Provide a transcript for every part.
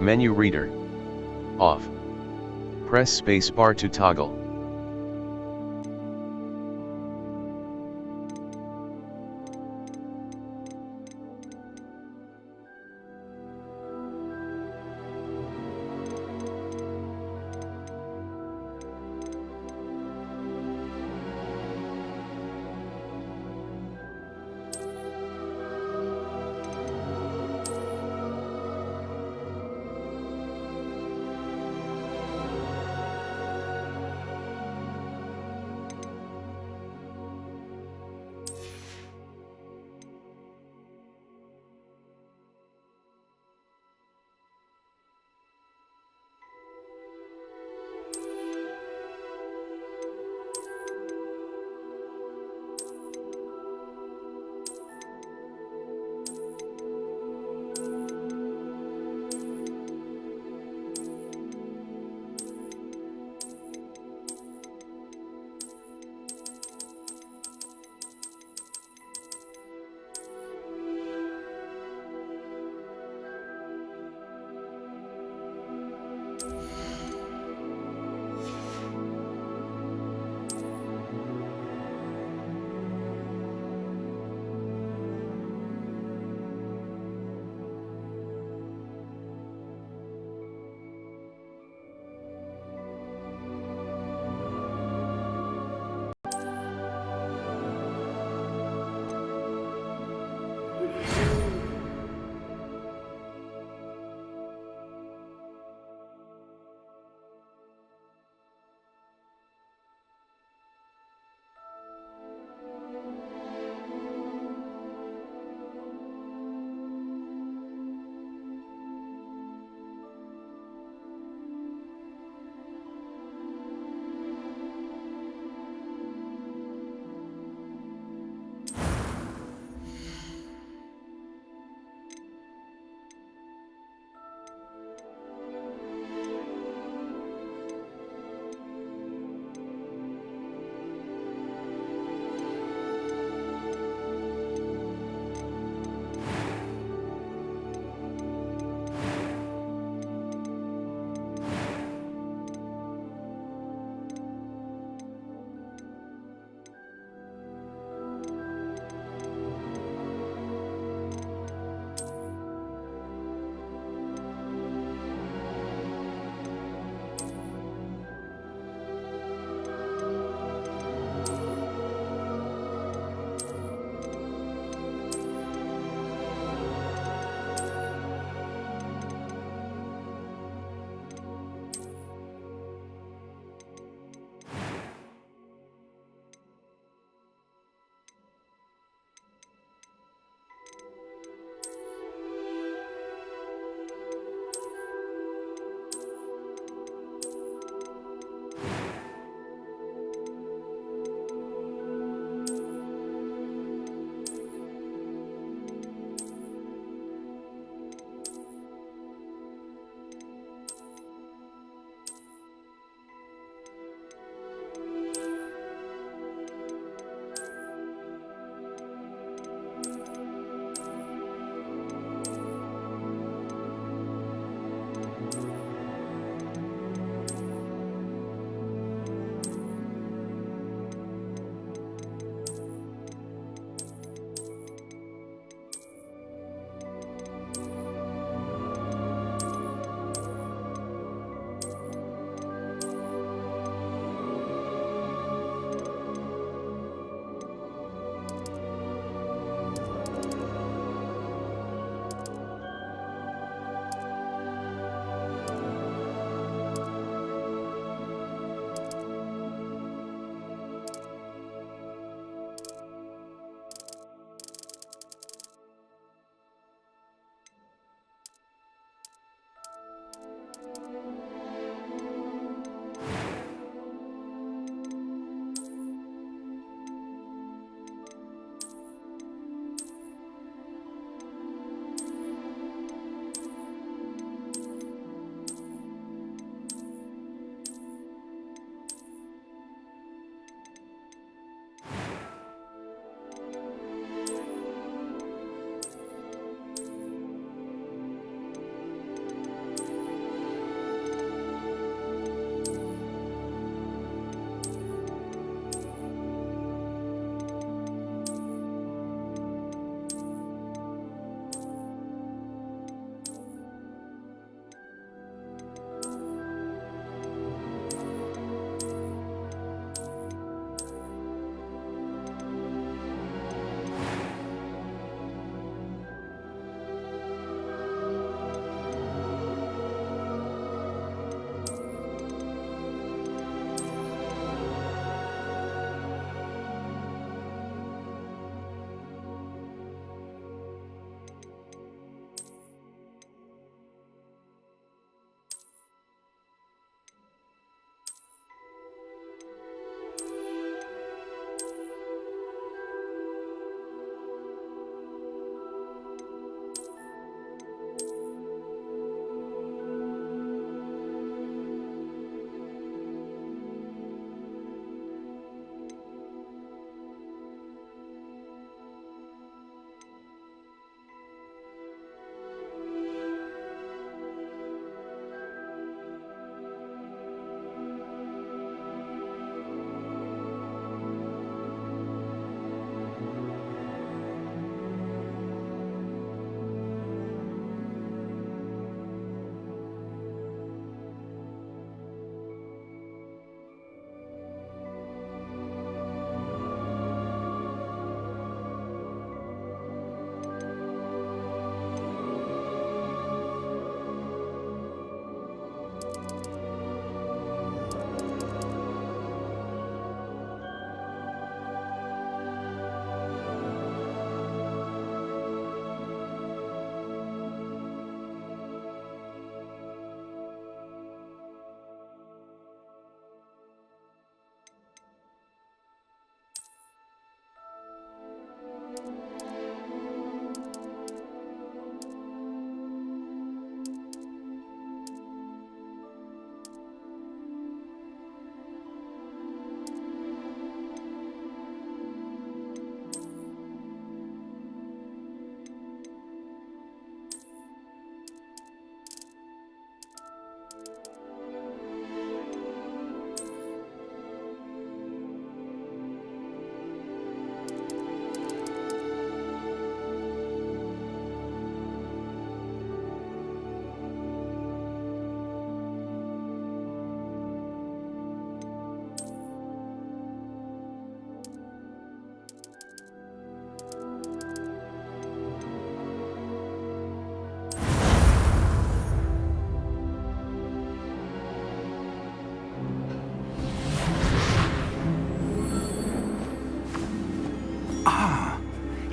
Menu reader. Off. Press spacebar to toggle.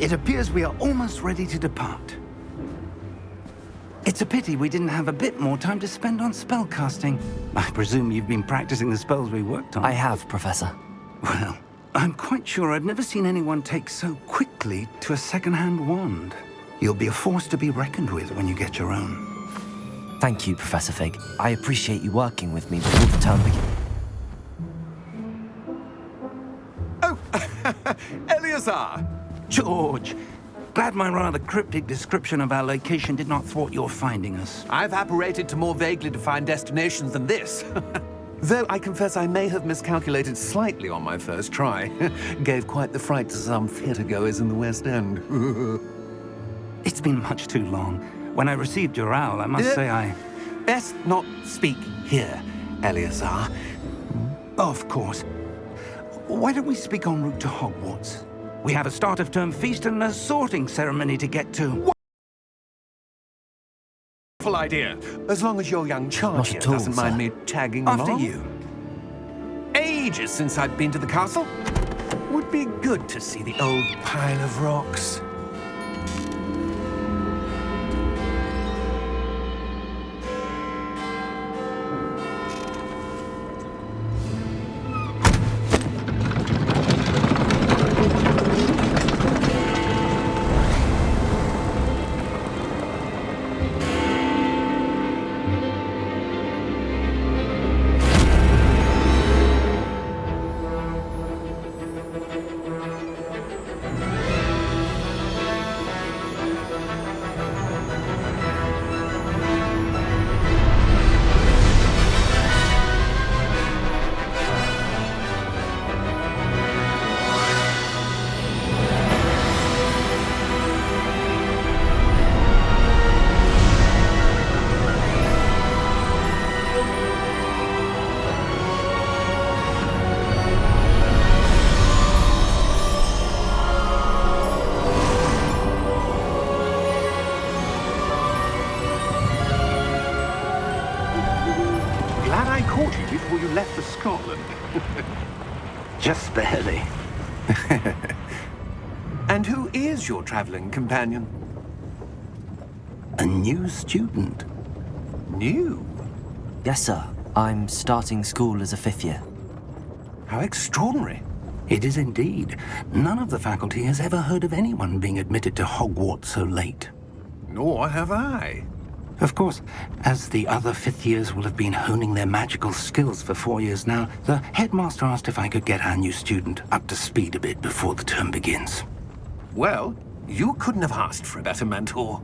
It appears we are almost ready to depart. It's a pity we didn't have a bit more time to spend on spellcasting. I presume you've been practicing the spells we worked on. I have, Professor. Well, I'm quite sure I've never seen anyone take so quickly to a second-hand wand. You'll be a force to be reckoned with when you get your own. Thank you, Professor Fig. I appreciate you working with me before the term begins. Oh, Eleazar! George, glad my rather cryptic description of our location did not thwart your finding us. I've apparated to more vaguely defined destinations than this. Though I confess I may have miscalculated slightly on my first try. Gave quite the fright to some theatre-goers in the West End. It's been much too long. When I received your owl, I must say I... Best not speak here, Eleazar. Of course. Why don't we speak en route to Hogwarts? We have a start-of-term feast and a sorting ceremony to get to. Wonderful idea. As long as your young charge Not here at all, doesn't mind sir. me tagging After along. you. Ages since I've been to the castle. Would be good to see the old pile of rocks. Glad I caught you before you left for Scotland. Just barely. And who is your traveling companion? A new student. New? Yes, sir. I'm starting school as a 5th year. How extraordinary. It is indeed. None of the faculty has ever heard of anyone being admitted to Hogwarts so late. Nor have I. Of course, as the other 5th years will have been honing their magical skills for 4 years now, the headmaster asked if I could get our new student up to speed a bit before the term begins. Well, you couldn't have asked for a better mentor.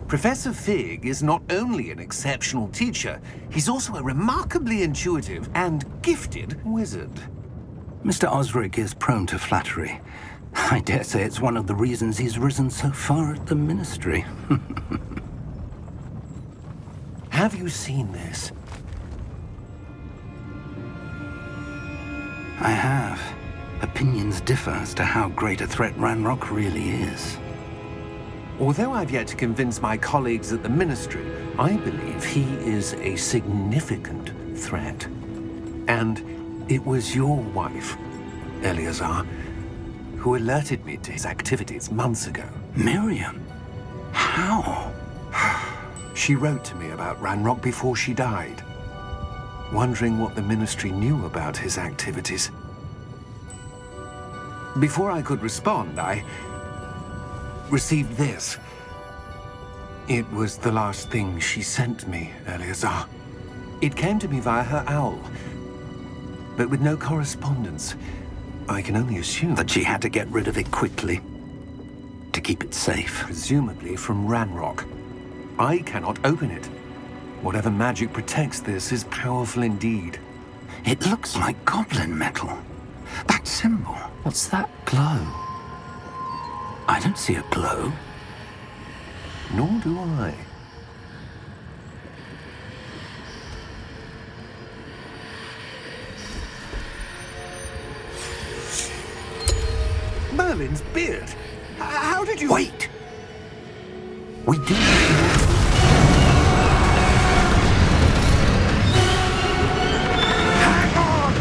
Professor Fig is not only an exceptional teacher, he's also a remarkably intuitive and gifted wizard. Mr. Osric is prone to flattery. I dare say it's one of the reasons he's risen so far at the ministry. Have you seen this? I have. Opinions differ as to how great a threat Ranrock really is. Although I've yet to convince my colleagues at the Ministry, I believe he is a significant threat. And it was your wife, Eleazar, who alerted me to his activities months ago. Miriam? How? She wrote to me about Ranrock before she died, wondering what the Ministry knew about his activities. Before I could respond, I received this. It was the last thing she sent me, Eleazar. It came to me via her owl, but with no correspondence. I can only assume That she had to get rid of it quickly to keep it safe. presumably from Ranrock. I cannot open it. Whatever magic protects this is powerful indeed. It looks like goblin metal. That symbol. What's that glow? I don't see a glow. Nor do I. Merlin's beard. How did you... Wait! We do... Hang on!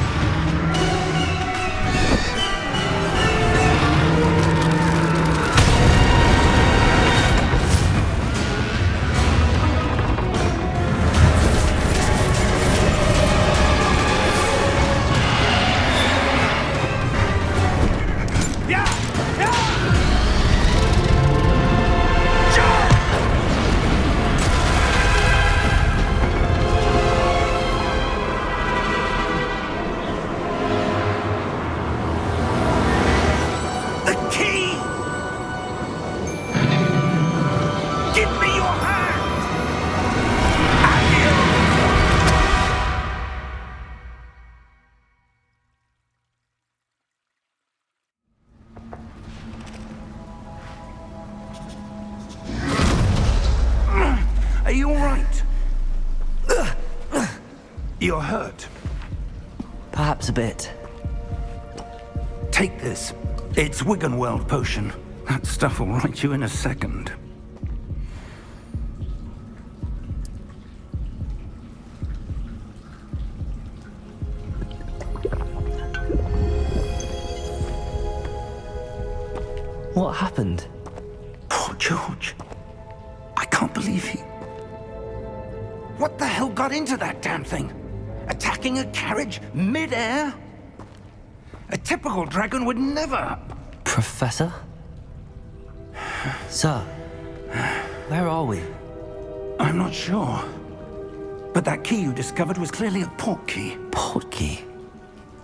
The key! Give me your hand! Are you all right? You're hurt. Perhaps a bit. Take this. It's Wiggenweld potion. That stuff will right you in a second. What happened? Poor George. I can't believe he... What the hell got into that damn thing? Attacking a carriage mid-air? A typical dragon would never... Professor? Sir, where are we? I'm not sure. But that key you discovered was clearly a port key. Port key?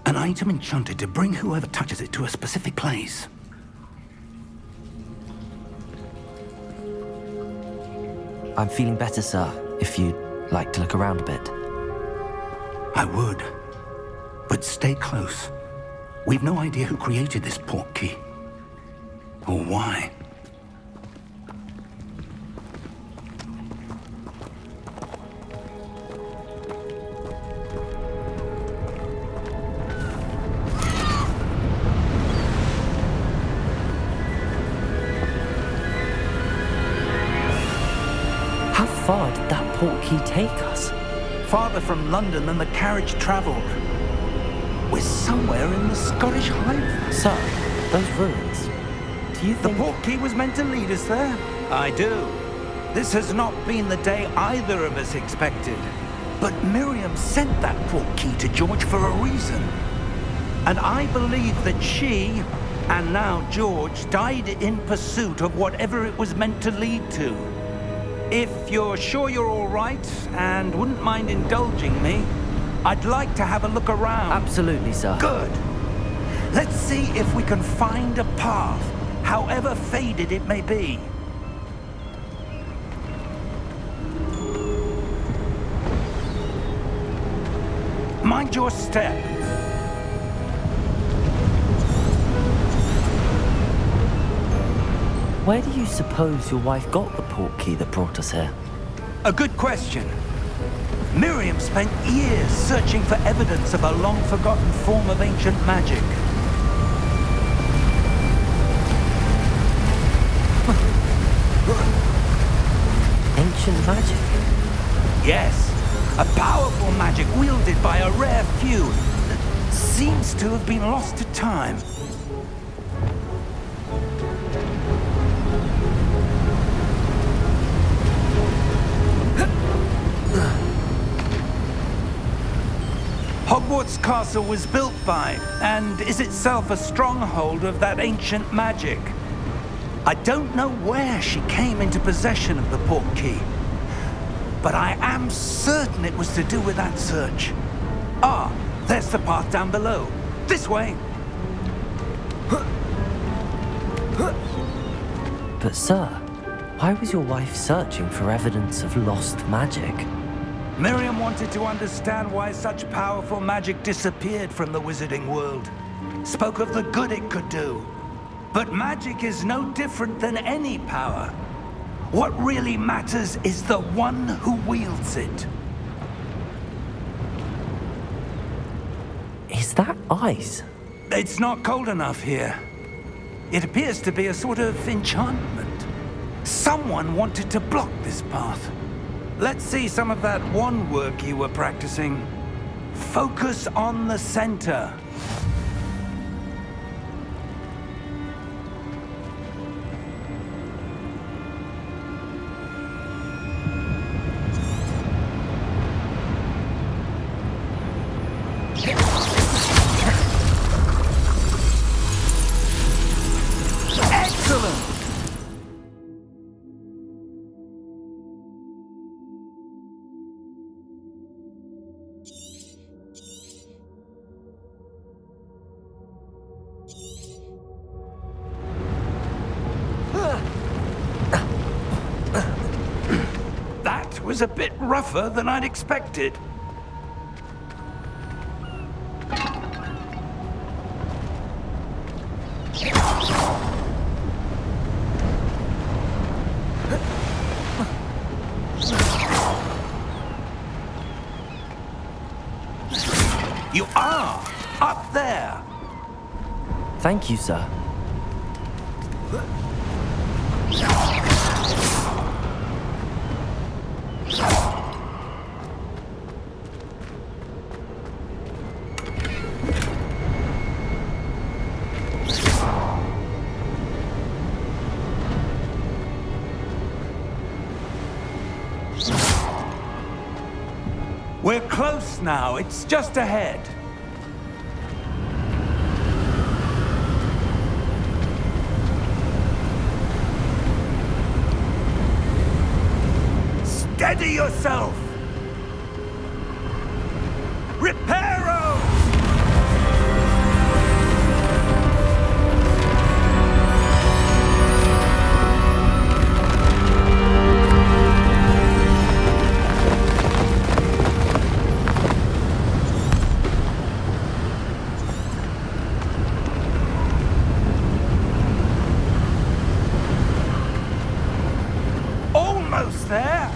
An item enchanted to bring whoever touches it to a specific place. I'm feeling better, sir, if you'd like to look around a bit. I would. But stay close. We've no idea who created this port key. Or why. How far did that port key take us? Farther from London than the carriage traveled. We're somewhere in the Scottish Highlands. Sir, those ruins. Do you The think... port key was meant to lead us there? I do. This has not been the day either of us expected. But Miriam sent that port key to George for a reason. And I believe that she, and now George, died in pursuit of whatever it was meant to lead to. If you're sure you're all right and wouldn't mind indulging me, I'd like to have a look around. Absolutely, sir. Good. Let's see if we can find a path, however faded it may be. Mind your step. Where do you suppose your wife got the port key that brought us here? A good question. Miriam spent years searching for evidence of a long-forgotten form of ancient magic. Ancient magic? Yes, a powerful magic wielded by a rare few that seems to have been lost to time. Hogwarts Castle was built by, and is itself a stronghold of that ancient magic. I don't know where she came into possession of the port key, but I am certain it was to do with that search. Ah, there's the path down below. This way. But sir, why was your wife searching for evidence of lost magic? Miriam wanted to understand why such powerful magic disappeared from the wizarding world. Spoke of the good it could do. But magic is no different than any power. What really matters is the one who wields it. Is that ice? It's not cold enough here. It appears to be a sort of enchantment. Someone wanted to block this path. Let's see some of that wand work you were practicing. Focus on the center. was a bit rougher than I'd expected. You are up there. Thank you, sir. We're close now. It's just ahead. Steady yourself! Reparo! Almost there!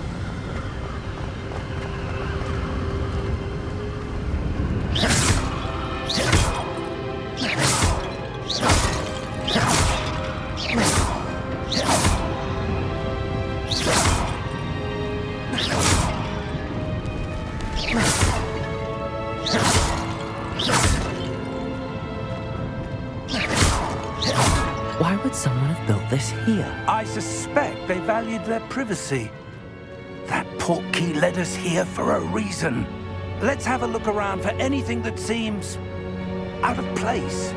Why would someone have built this here? I suspect they valued their privacy. That portkey led us here for a reason. Let's have a look around for anything that seems out of place.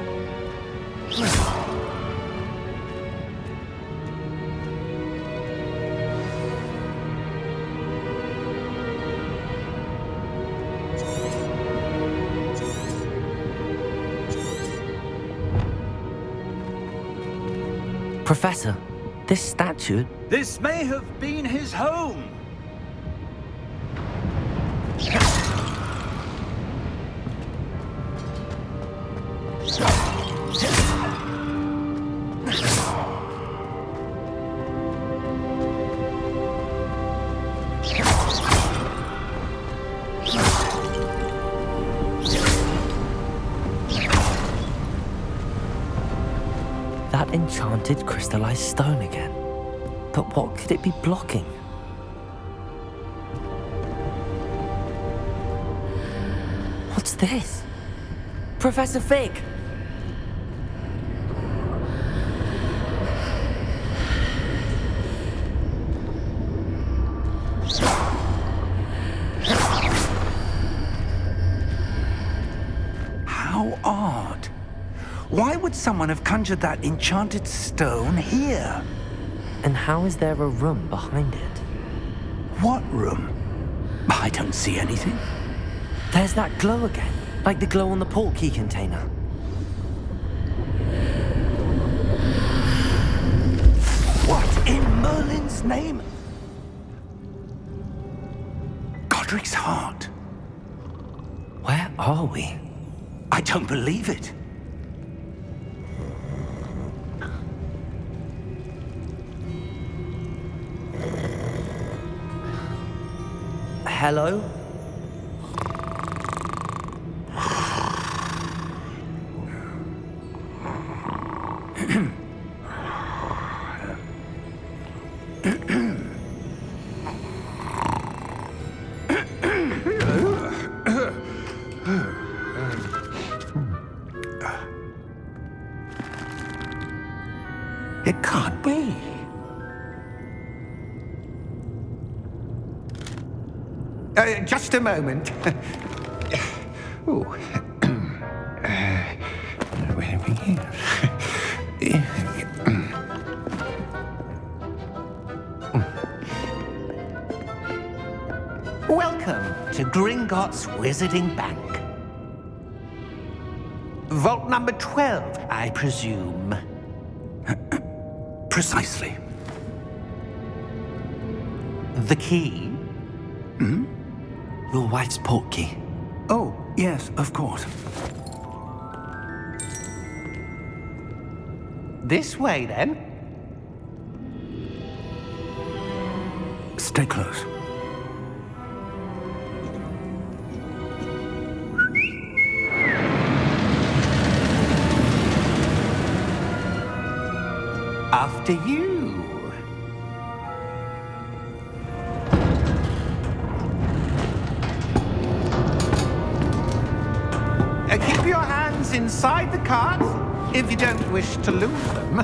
Professor, this statue... This may have been his home. That enchanted crystallized stone again. But what could it be blocking? What's this? Professor Fig! How odd. Why would someone have conjured that enchanted stone here? And how is there a room behind it? What room? I don't see anything. There's that glow again, like the glow on the portkey container. What in Merlin's name? Godric's heart. Where are we? I don't believe it. Hello? It can't be. Just a moment. Oh. Where are we here? Welcome to Gringotts Wizarding Bank. Vault number 12, I presume. Precisely. The key? Your wife's portkey. Oh, yes, of course. This way, then. Stay close. After you. Keep your hands inside the cart if you don't wish to lose them.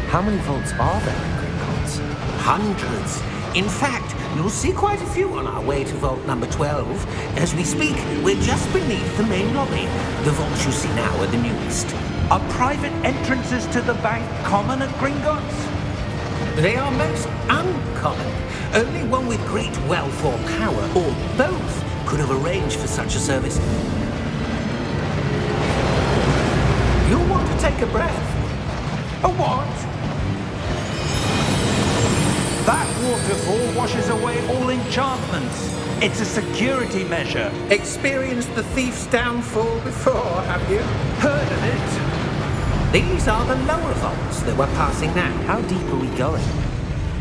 How many vaults are there in Gringotts? Hundreds. In fact, you'll see quite a few on our way to vault number 12. As we speak, we're just beneath the main lobby. The vaults you see now are the newest. Are private entrances to the bank common at Gringotts? They are most uncommon. Only one with great wealth or power, or both, could have arranged for such a service. You'll want to take a breath. A what? That waterfall washes away all enchantments. It's a security measure. Experienced the thief's downfall before, have you? Heard of it? These are the lower vaults that we're passing now. How deep are we going?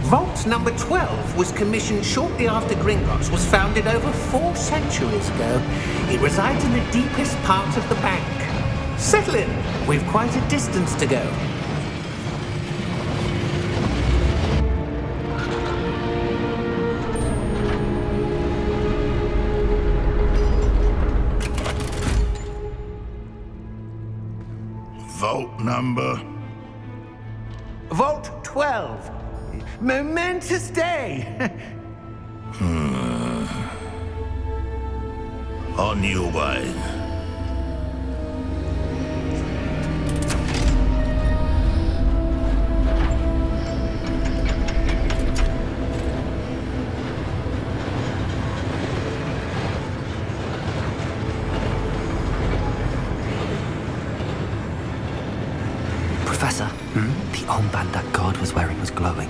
Vault number 12 was commissioned shortly after Gringotts was founded over 4 centuries ago. It resides in the deepest part of the bank. Settle in. We've quite a distance to go. Vault number? Vault 12. Momentous day. On your way. Professor, the armband that guard was wearing was glowing.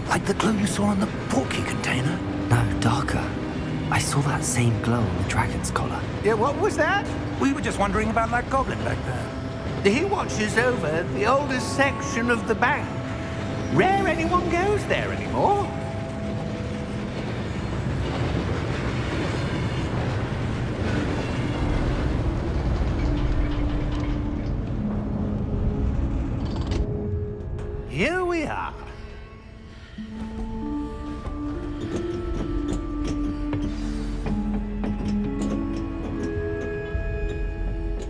Like the glow you saw on the portkey container? No, darker. I saw that same glow on the dragon's collar. Yeah, what was that? We were just wondering about that goblin back there. He watches over the oldest section of the bank. Rare anyone goes there anymore. Here we are.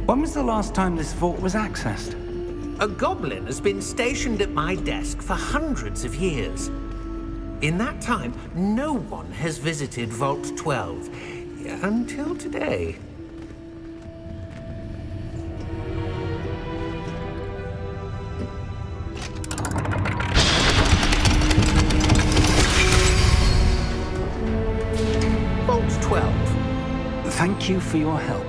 When was the last time this vault was accessed? A goblin has been stationed at my desk for hundreds of years. In that time, no one has visited Vault 12. Until today. Vault 12. Thank you for your help.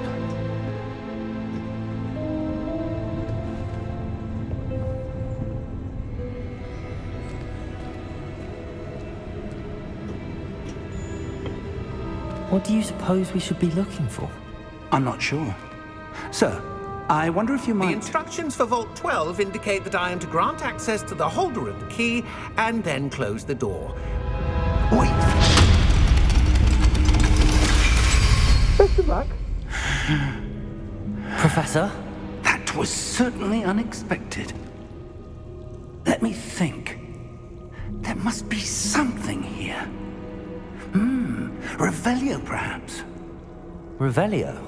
What do you suppose we should be looking for? I'm not sure. Sir, I wonder if you The might... instructions for Vault 12 indicate that I am to grant access to the holder of the key and then close the door. Wait! Best of luck. Professor? That was certainly unexpected. Let me think. There must be something here. Revelio, perhaps? Revelio?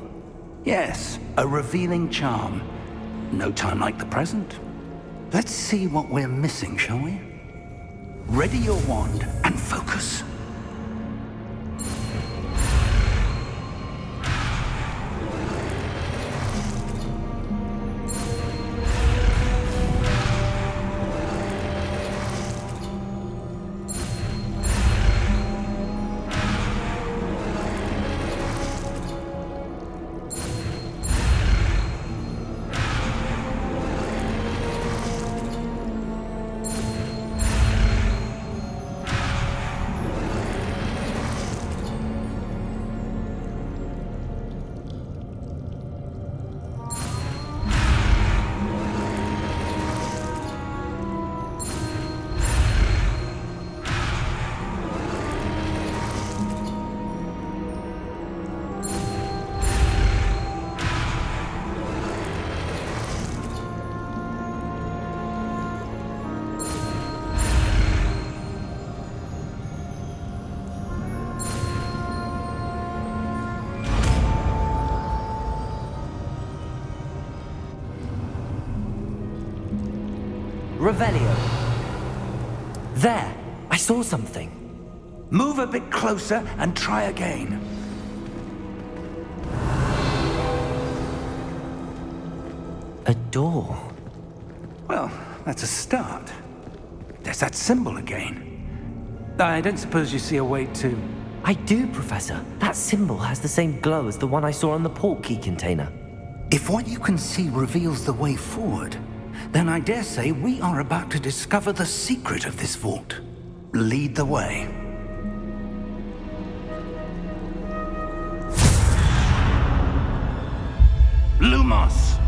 Yes, a revealing charm. No time like the present. Let's see what we're missing, shall we? Ready your wand and focus. Revelio. There! I saw something. Move a bit closer and try again. A door. Well, that's a start. There's that symbol again. I don't suppose you see a way to... I do, Professor. That symbol has the same glow as the one I saw on the port key container. If what you can see reveals the way forward, then I dare say we are about to discover the secret of this vault. Lead the way. Lumos!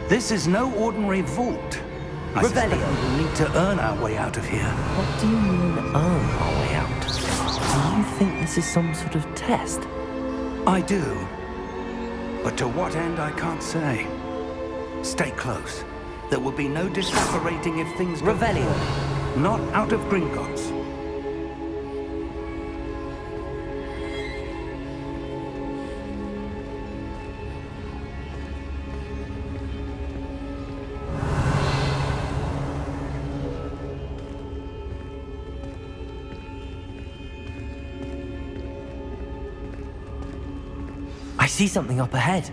This is no ordinary vault. I suspect we will need to earn our way out of here. What do you mean, earn our way out? Do you think this is some sort of test? I do. But to what end, I can't say. Stay close. There will be no disapparating if things go Revelio. wrong. Not out of Gringotts. I see something up ahead.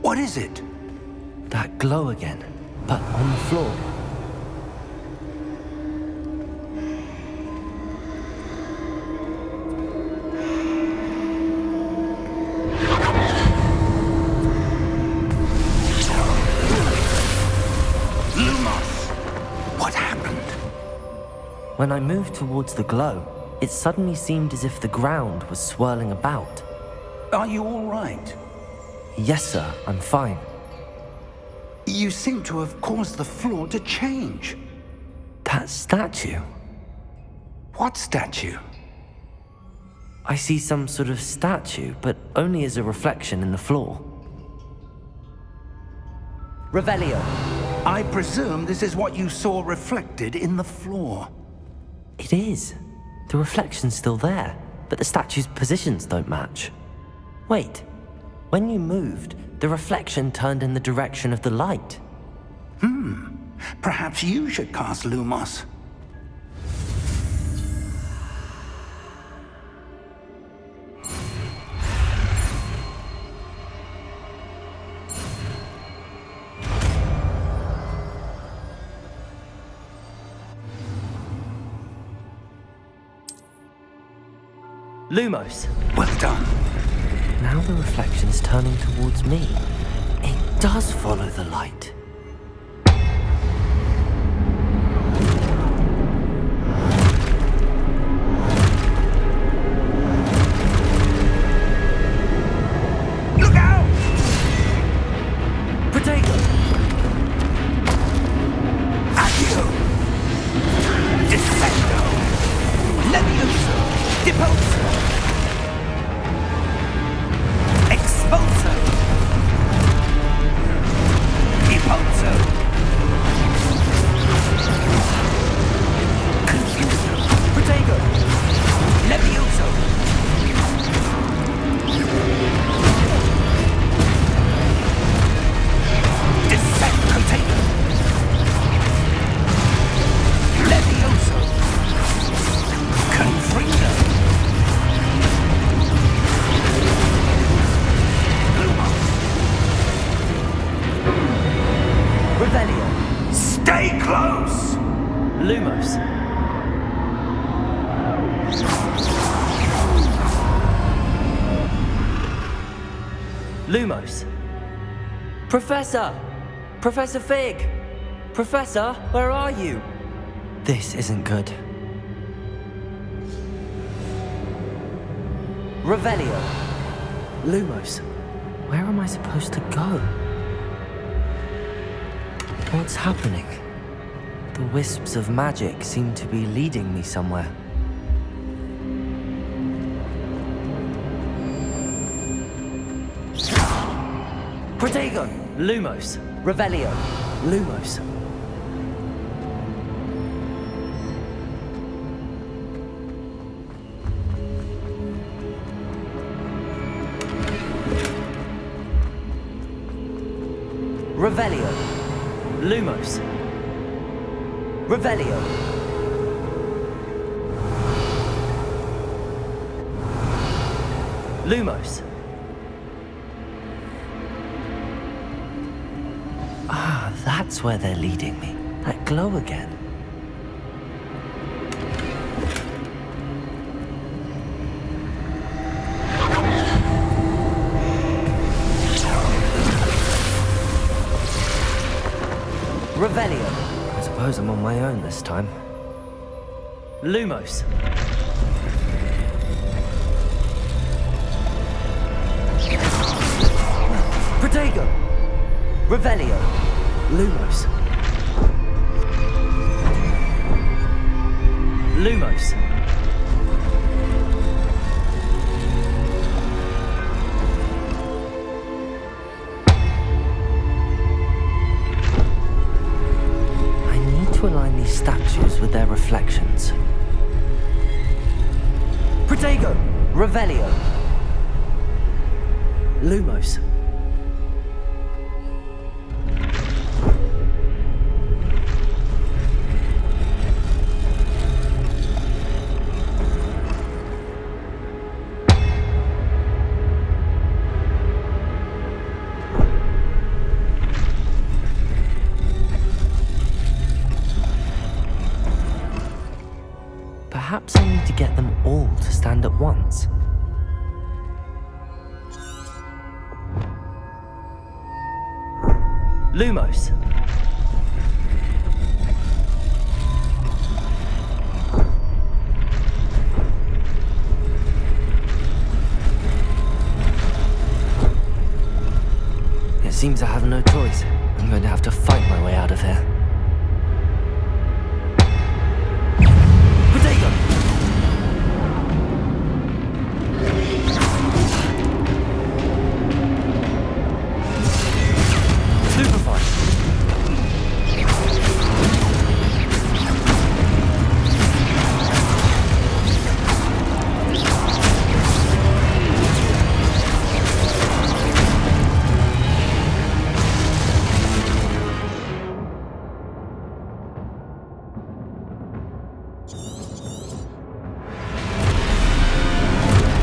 What is it? That glow again, but on the floor. Lumos! What happened? When I moved towards the glow, it suddenly seemed as if the ground was swirling about. Are you all right? Yes, sir, I'm fine. You seem to have caused the floor to change. That statue. What statue? I see some sort of statue, but only as a reflection in the floor. Revelio. I presume this is what you saw reflected in the floor. It is. The reflection's still there, but the statue's positions don't match. Wait. When you moved, the reflection turned in the direction of the light. Perhaps you should cast Lumos. Lumos. Well done. Now the reflection is turning towards me. It does follow the light. Look out! Protego! Accio! Descendo! Levioso! Deposo! Expulso! Impulso! Confuso! Protego! Levioso! Descent container! Levioso! Confringo! Revelio! Stay close! Lumos! Lumos! Professor! Professor Fig! Professor, where are you? This isn't good. Revelio! Lumos, where am I supposed to go? What's happening? The wisps of magic seem to be leading me somewhere. Protego! Lumos! Revelio! Lumos! Revelio! Lumos. Revelio. Lumos. Ah, that's where they're leading me. That glow again. Revelio. I suppose I'm on my own this time. Lumos. Protego. Revelio. Lumos. Lumos. I need to align these statues with their reflections. Protego. Revelio. Lumos. Perhaps I need to get them all to stand at once. Lumos. It seems I have no choice. I'm going to have to fight my way out of here. Protego! Stupefy!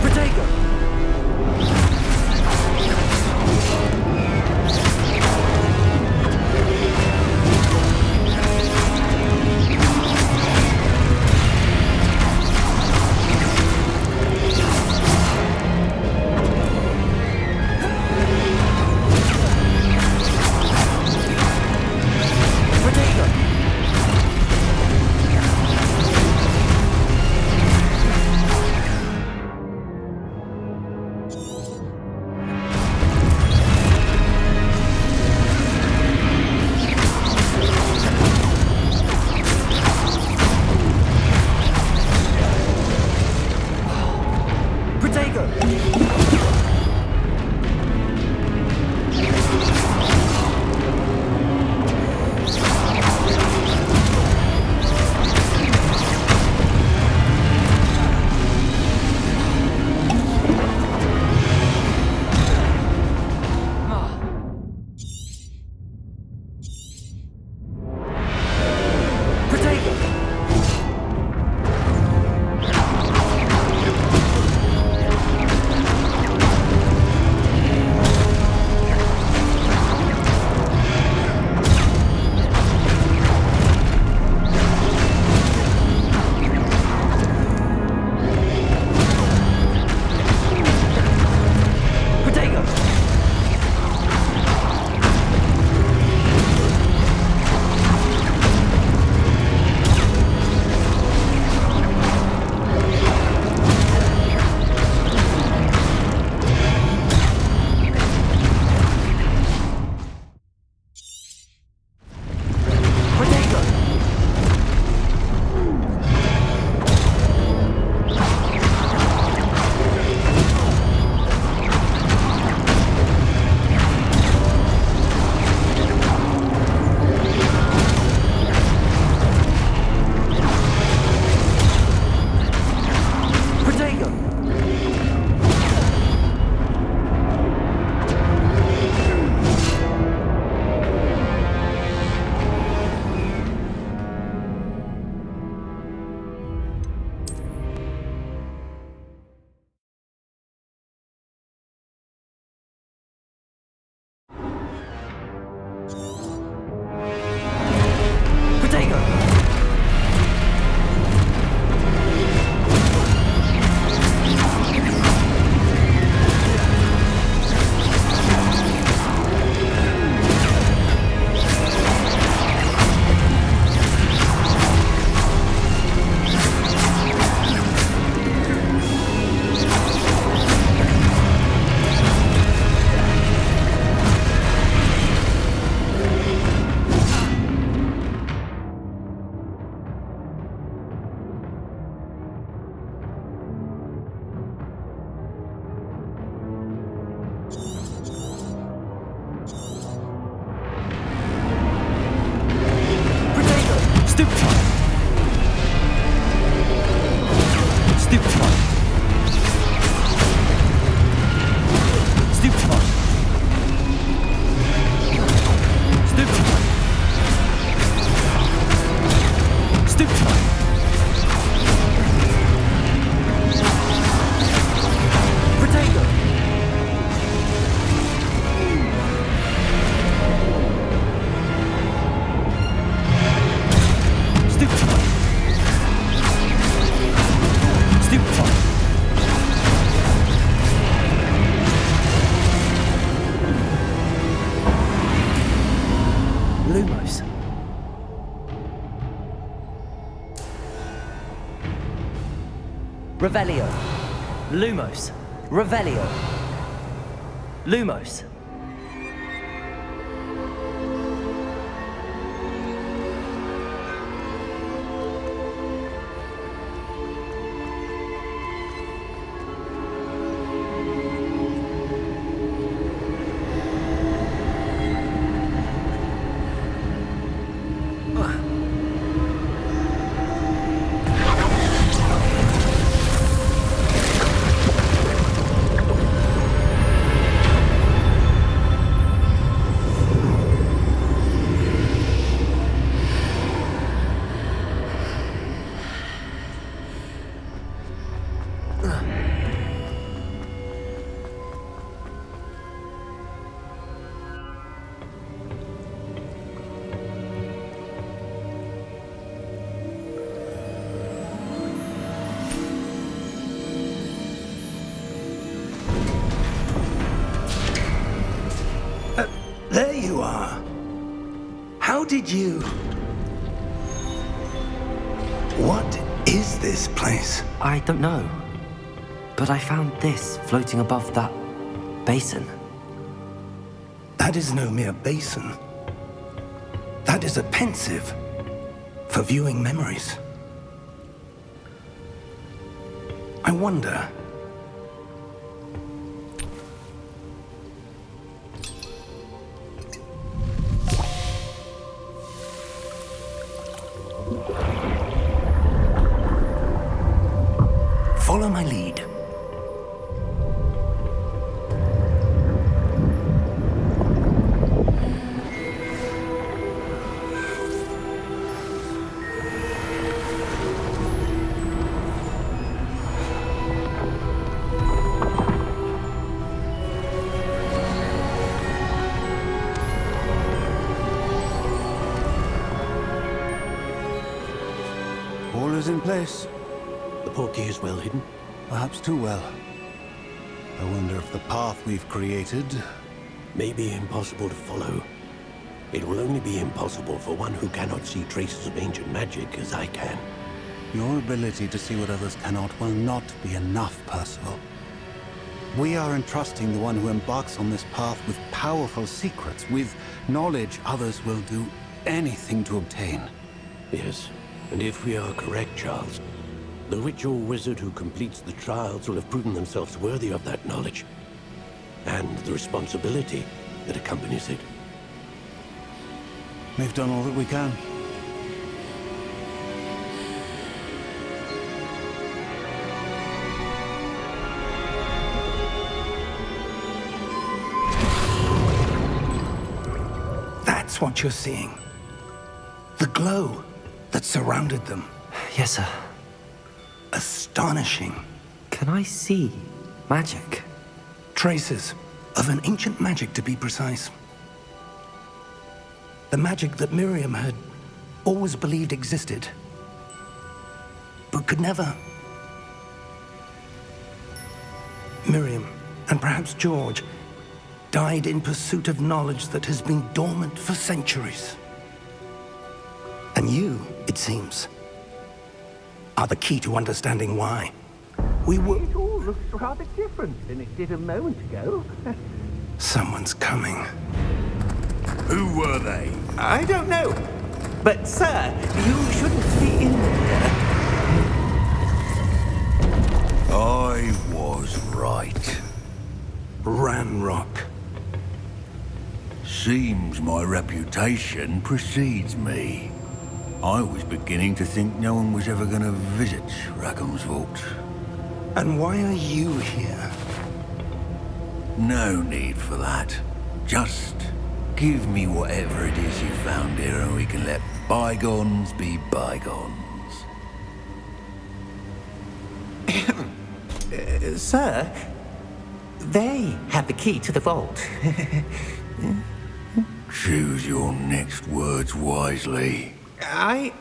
Protego! Protego! Protego! Protego! Protego! Lumos. Revelio. Lumos. Revelio. Lumos. There you are. How did you... What is this place? I don't know. But I found this floating above that basin. That is no mere basin. That is a pensive for viewing memories. I wonder... Follow my lead. All is in place. The portkey is well hidden. Perhaps too well. I wonder if the path we've created... May be impossible to follow. It will only be impossible for one who cannot see traces of ancient magic as I can. Your ability to see what others cannot will not be enough, Percival. We are entrusting the one who embarks on this path with powerful secrets, with knowledge others will do anything to obtain. Yes, and if we are correct, Charles, the witch or wizard who completes the trials will have proven themselves worthy of that knowledge, and the responsibility that accompanies it. We've done all that we can. That's what you're seeing. The glow that surrounded them. Yes, sir. Astonishing. Can I see magic? Traces of an ancient magic, to be precise. The magic that Miriam had always believed existed, but could never. Miriam, and perhaps George, died in pursuit of knowledge that has been dormant for centuries. And you, it seems, are the key to understanding why. We were... It all looks rather different than it did a moment ago. Someone's coming. Who were they? I don't know. But, sir, you shouldn't be in there. I was right. Ranrock. Seems my reputation precedes me. I was beginning to think no one was ever going to visit Rackham's vault. And why are you here? No need for that. Just give me whatever it is you found here and we can let bygones be bygones. Sir, they had the key to the vault. Choose your next words wisely. I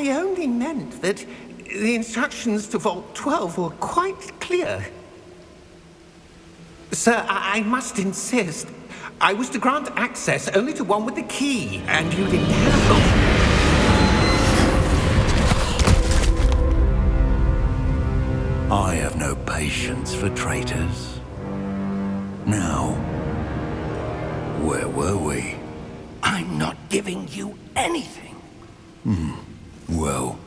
only meant that the instructions to Vault 12 were quite clear. Sir, I must insist. I was to grant access only to one with the key, and you didn't have I have no patience for traitors. Now, where were we? I'm not giving you anything. Well,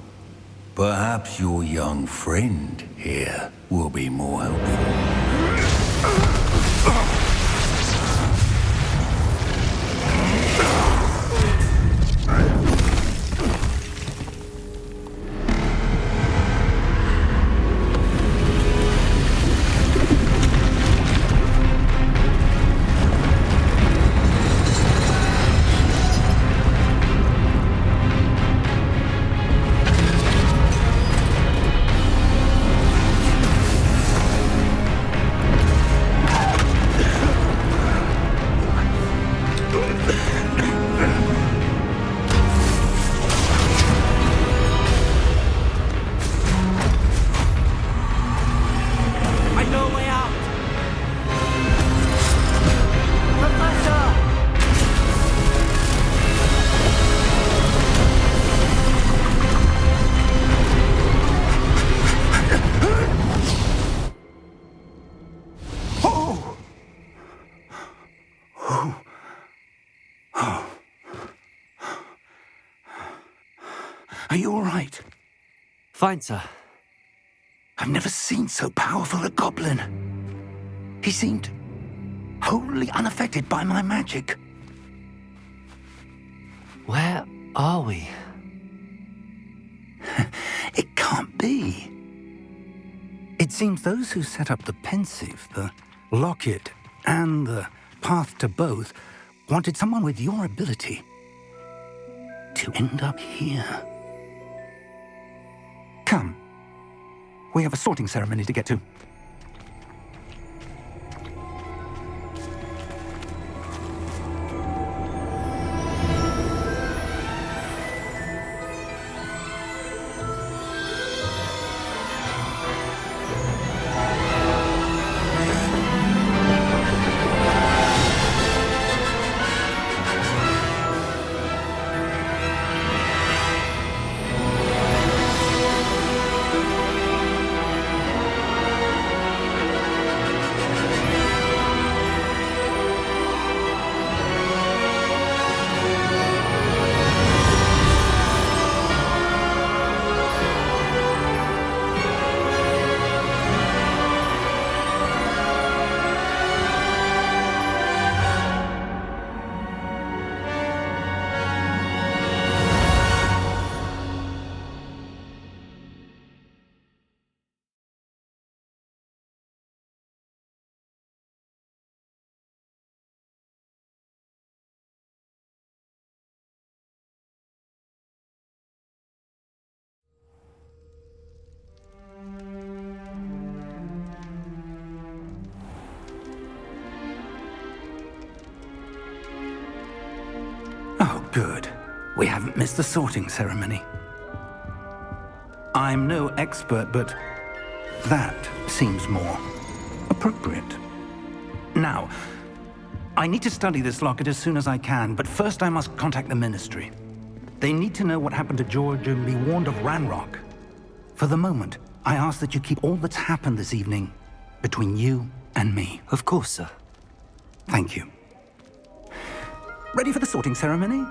perhaps your young friend here will be more helpful. Are you all right? Fine, sir. I've never seen so powerful a goblin. He seemed wholly unaffected by my magic. Where are we? It can't be. It seems those who set up the pensive, the locket, and the path to both wanted someone with your ability to end up here. Come. We have a sorting ceremony to get to. Oh, good. We haven't missed the sorting ceremony. I'm no expert, but that seems more appropriate. Now, I need to study this locket as soon as I can, but first I must contact the Ministry. They need to know what happened to George and be warned of Ranrock. For the moment, I ask that you keep all that's happened this evening between you and me. Of course, sir. Thank you. Ready for the sorting ceremony?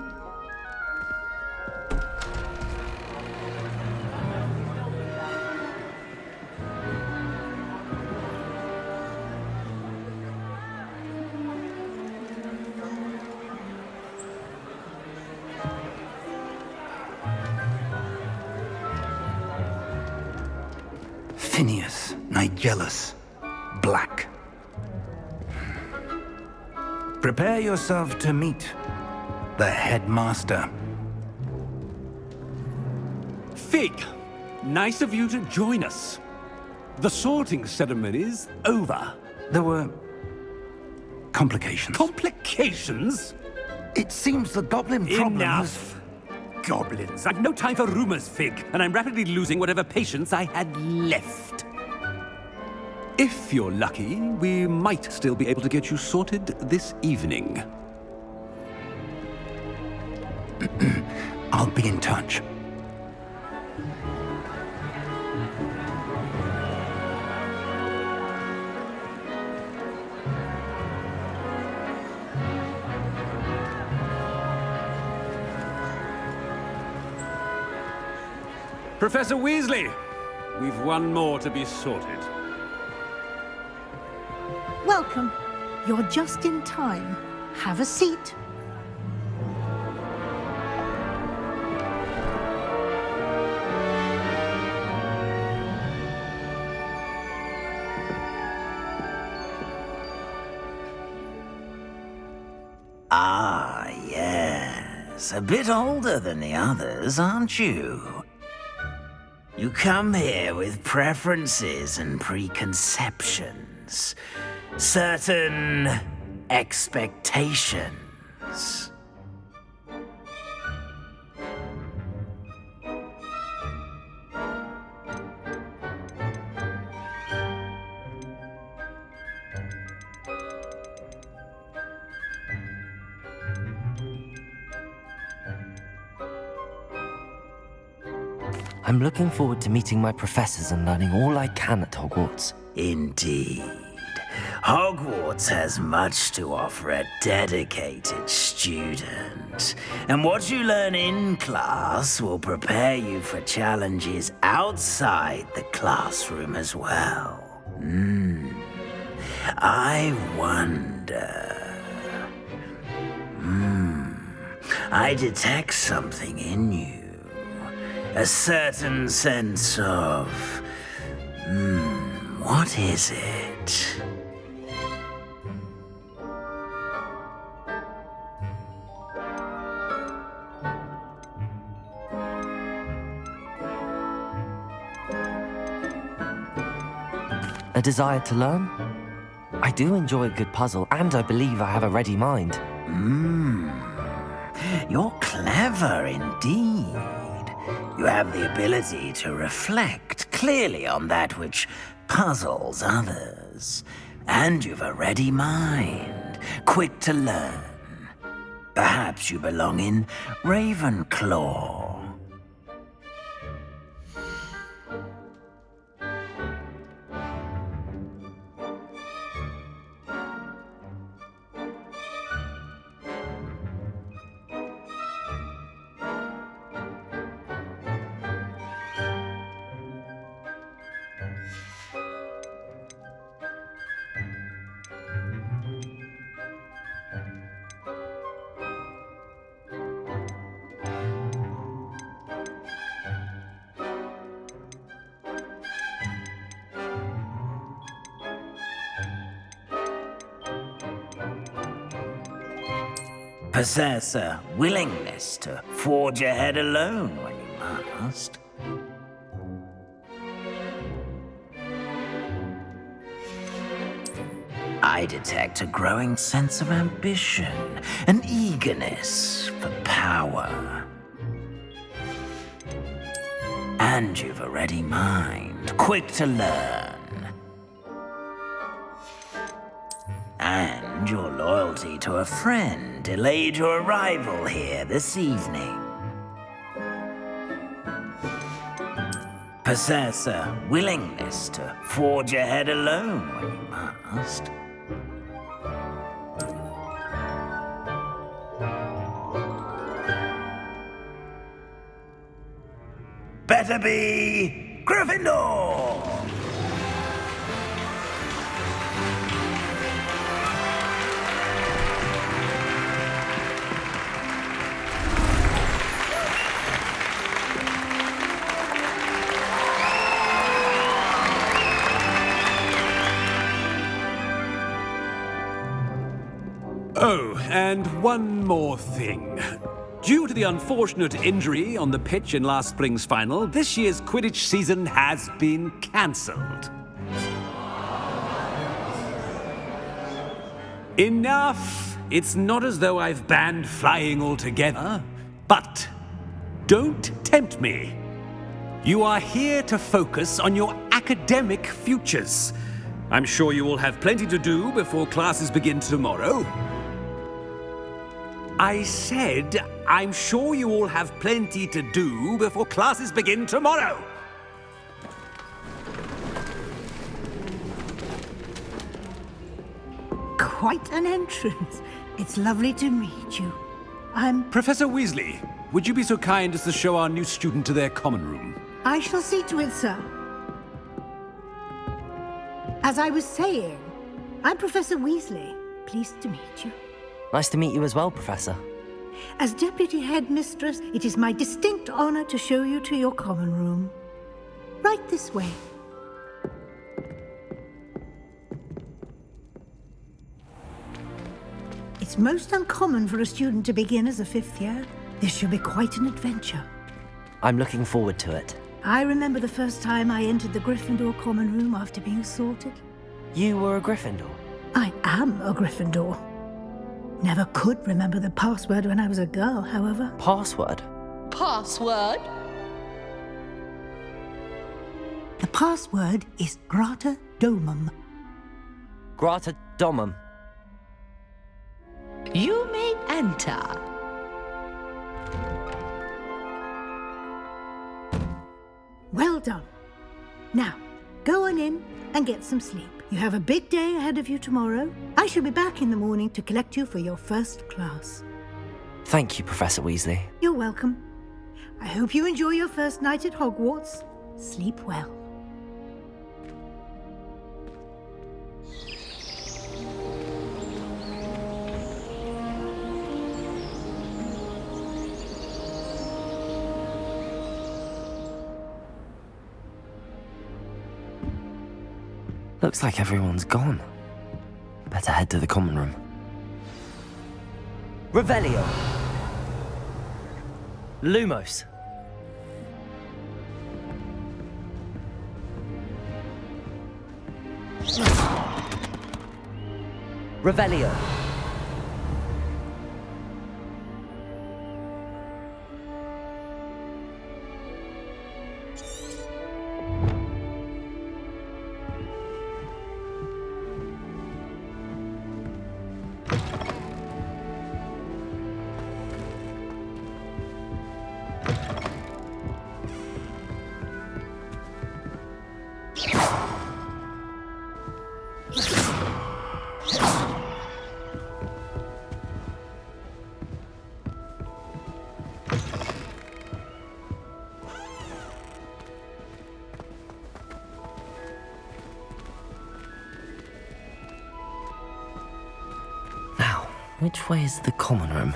Phineas, Nigellus, Black. Prepare yourself to meet the headmaster. Fig, nice of you to join us. The sorting ceremony's over. There were complications. Complications? It seems the goblin problem Enough! Goblins. I've no time for rumors, Fig, and I'm rapidly losing whatever patience I had left. If you're lucky, we might still be able to get you sorted this evening. I'll be in touch. Professor Weasley, we've one more to be sorted. Welcome. You're just in time. Have a seat. Ah, yes. A bit older than the others, aren't you? You come here with preferences and preconceptions. Certain expectations. I'm looking forward to meeting my professors and learning all I can at Hogwarts. Indeed. Hogwarts has much to offer a dedicated student. And what you learn in class will prepare you for challenges outside the classroom as well. I wonder... I detect something in you. A certain sense of... what is it? A desire to learn? I do enjoy a good puzzle, and I believe I have a ready mind. You're clever indeed. You have the ability to reflect clearly on that which puzzles others. And you've a ready mind, quick to learn. Perhaps you belong in Ravenclaw. Possess a willingness to forge ahead alone when you must. I detect a growing sense of ambition, an eagerness for power. And you've a ready mind, quick to learn. And your loyalty to a friend delayed your arrival here this evening. Possess a willingness to forge ahead alone when you must. Better be Gryffindor! Oh, and one more thing. Due to the unfortunate injury on the pitch in last spring's final, this year's Quidditch season has been cancelled. Enough! It's not as though I've banned flying altogether, but don't tempt me. You are here to focus on your academic futures. I'm sure you will have plenty to do before classes begin tomorrow. I said, I'm sure you all have plenty to do before classes begin tomorrow. Quite an entrance. It's lovely to meet you. Professor Weasley, would you be so kind as to show our new student to their common room? I shall see to it, sir. As I was saying, I'm Professor Weasley. Pleased to meet you. Nice to meet you as well, Professor. As Deputy Headmistress, it is my distinct honor to show you to your common room. Right this way. It's most uncommon for a student to begin as a fifth year. This should be quite an adventure. I'm looking forward to it. I remember the first time I entered the Gryffindor common room after being sorted. You were a Gryffindor? I am a Gryffindor. Never could remember the password when I was a girl, however. Password? Password? The password is Grata Domum. Grata Domum. You may enter. Well done. Now, go on in and get some sleep. You have a big day ahead of you tomorrow. I shall be back in the morning to collect you for your first class. Thank you, Professor Weasley. You're welcome. I hope you enjoy your first night at Hogwarts. Sleep well. Looks like everyone's gone. Better head to the common room. Revelio. Lumos. Revelio. Now, which way is the common room?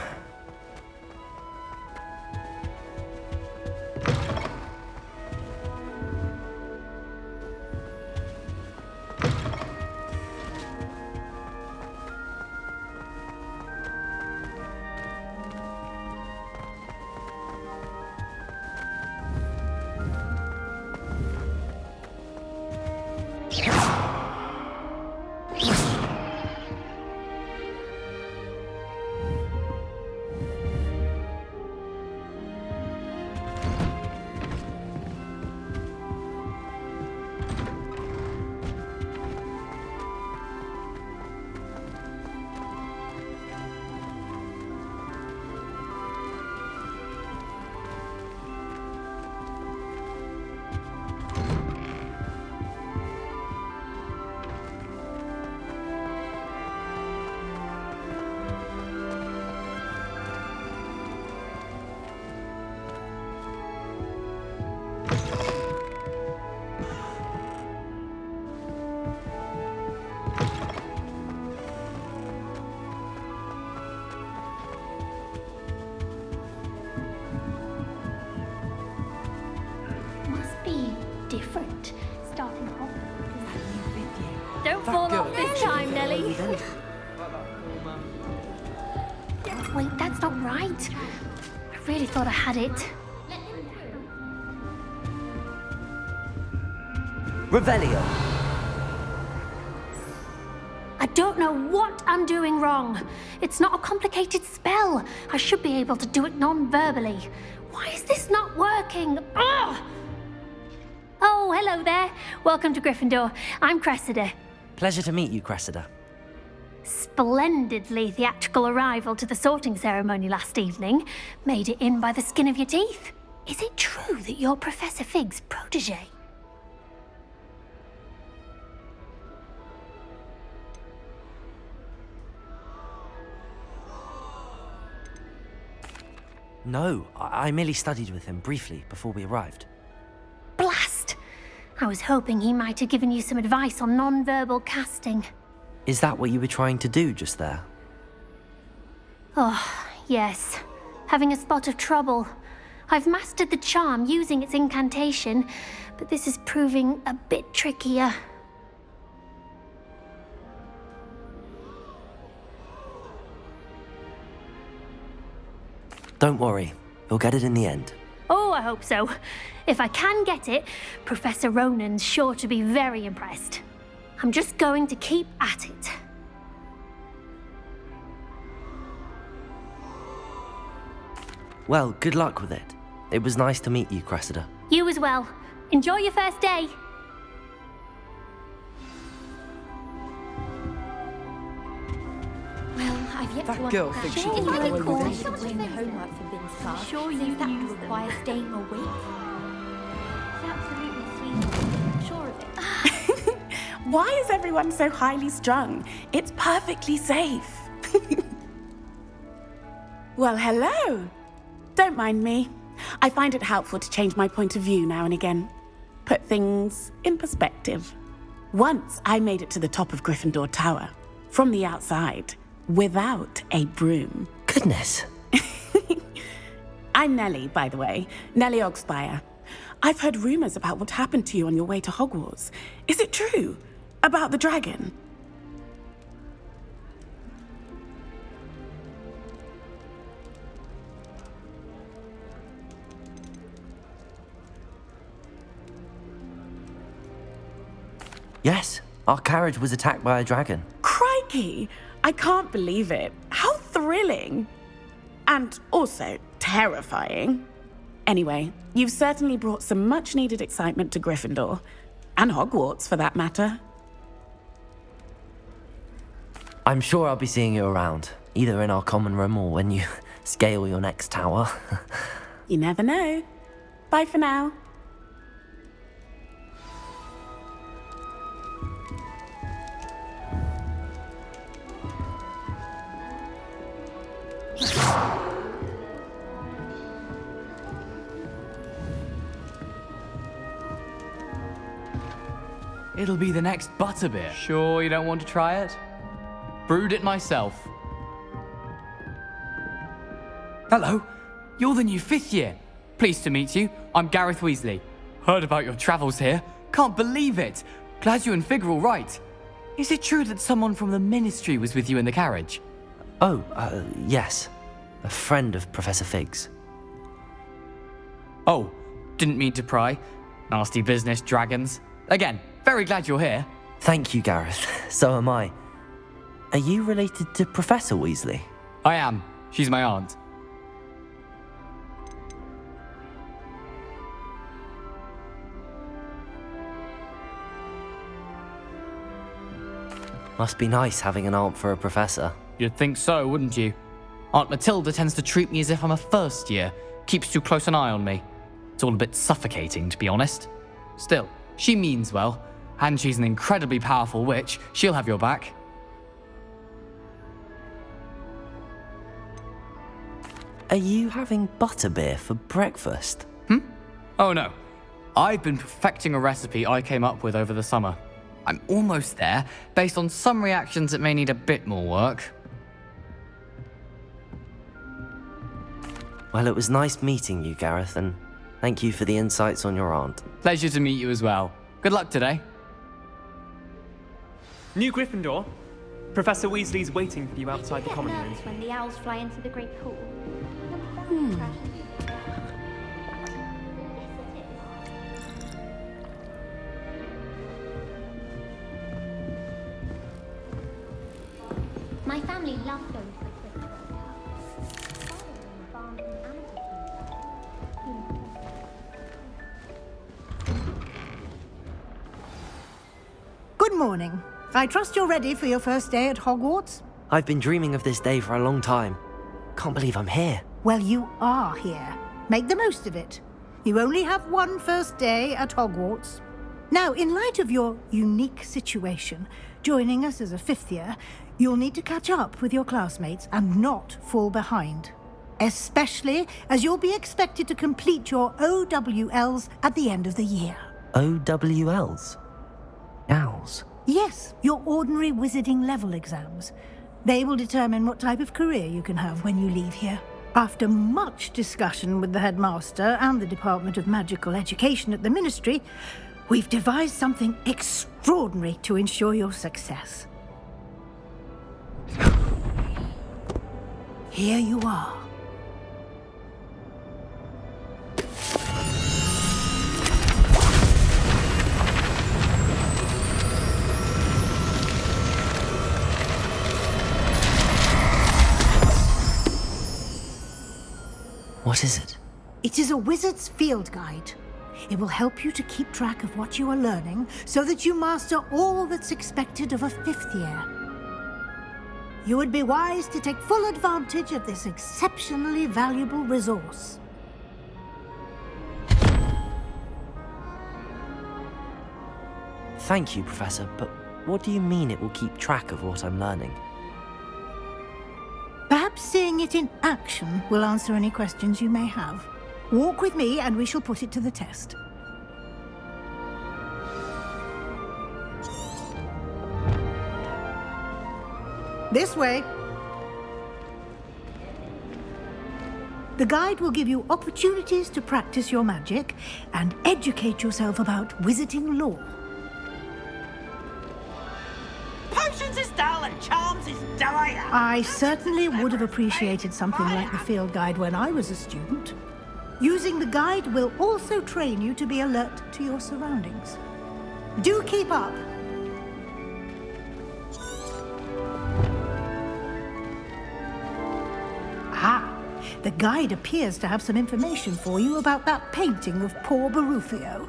different. Starting off with Don't fall off this time, Nelly. Wait, that's not right. I really thought I had it. Revelio. I don't know what I'm doing wrong. It's not a complicated spell. I should be able to do it non-verbally. Why is this not working? Ugh! Oh, hello there. Welcome to Gryffindor. I'm Cressida. Pleasure to meet you, Cressida. Splendidly theatrical arrival to the sorting ceremony last evening. Made it in by the skin of your teeth. Is it true that you're Professor Fig's protege? No, I merely studied with him briefly before we arrived. Blast! I was hoping he might have given you some advice on non-verbal casting. Is that what you were trying to do just there? Oh, yes. Having a spot of trouble. I've mastered the charm using its incantation, but this is proving a bit trickier. Don't worry, you'll get it in the end. Oh, I hope so. If I can get it, Professor Ronan's sure to be very impressed. I'm just going to keep at it. Well, good luck with it. It was nice to meet you, Cressida. You as well. Enjoy your first day. Well, I've yet That to girl thinks she can If I get away recall, with I it. doing homework for Bin's class. Sure, you that would require staying awake. Absolutely sweet. Sure of it. Why is everyone so highly strung? It's perfectly safe. Well, hello. Don't mind me. I find it helpful to change my point of view now and again. Put things in perspective. Once I made it to the top of Gryffindor Tower, from the outside, without a broom. Goodness. I'm Nellie, by the way. Nellie Ogspire. I've heard rumors about what happened to you on your way to Hogwarts. Is it true? About the dragon? Yes, our carriage was attacked by a dragon. Crikey! I can't believe it. How thrilling! And also terrifying. Anyway, you've certainly brought some much-needed excitement to Gryffindor. And Hogwarts, for that matter. I'm sure I'll be seeing you around, either in our common room or when you scale your next tower. You never know. Bye for now. It'll be the next butterbeer. Sure you don't want to try it? Brewed it myself. Hello, you're the new 5th year. Pleased to meet you. I'm Gareth Weasley. Heard about your travels here. Can't believe it. Glad you and Fig are all right. Is it true that someone from the Ministry was with you in the carriage? Oh, yes. A friend of Professor Fig's. Oh, didn't mean to pry. Nasty business, dragons. Again, very glad you're here. Thank you, Gareth. So am I. Are you related to Professor Weasley? I am. She's my aunt. Must be nice having an aunt for a professor. You'd think so, wouldn't you? Aunt Matilda tends to treat me as if I'm a first year. Keeps too close an eye on me. It's all a bit suffocating, to be honest. Still, she means well. And she's an incredibly powerful witch. She'll have your back. Are you having butterbeer for breakfast? Oh no. I've been perfecting a recipe I came up with over the summer. I'm almost there, based on some reactions that may need a bit more work. Well, it was nice meeting you, Gareth, and thank you for the insights on your aunt. Pleasure to meet you as well. Good luck today. New Gryffindor. Professor Weasley's waiting for you outside the common room. When the owls fly into the great hall. My family loved going to the Gryffindor House. Father was a barn and Good morning. I trust you're ready for your first day at Hogwarts? I've been dreaming of this day for a long time. Can't believe I'm here. Well, you are here. Make the most of it. You only have one first day at Hogwarts. Now, in light of your unique situation, joining us as a fifth year, you'll need to catch up with your classmates and not fall behind. Especially as you'll be expected to complete your OWLs at the end of the year. OWLs? Owls? Yes, your ordinary wizarding level exams. They will determine what type of career you can have when you leave here. After much discussion with the headmaster and the Department of Magical Education at the Ministry, we've devised something extraordinary to ensure your success. Here you are. What is it? It is a wizard's field guide. It will help you to keep track of what you are learning so that you master all that's expected of a fifth year. You would be wise to take full advantage of this exceptionally valuable resource. Thank you, Professor, but what do you mean it will keep track of what I'm learning? Perhaps seeing it in action will answer any questions you may have. Walk with me and we shall put it to the test. This way. The guide will give you opportunities to practice your magic and educate yourself about wizarding lore. Potions is dull and charms is dire. I certainly would have appreciated something like the field guide when I was a student. Using the guide will also train you to be alert to your surroundings. Do keep up. Ah, the guide appears to have some information for you about that painting of poor Barufio.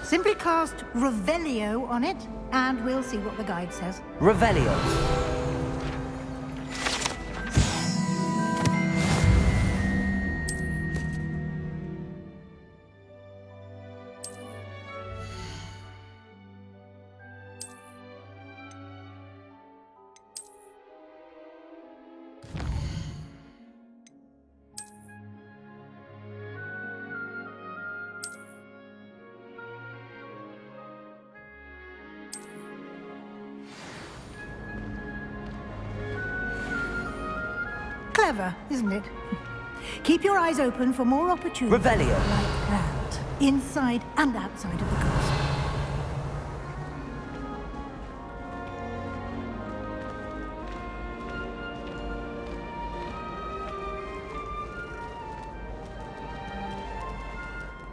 Simply cast Revelio on it, and we'll see what the guide says. Revelio. Clever, isn't it? Keep your eyes open for more opportunities. Revelio. Like that, inside and outside of the castle.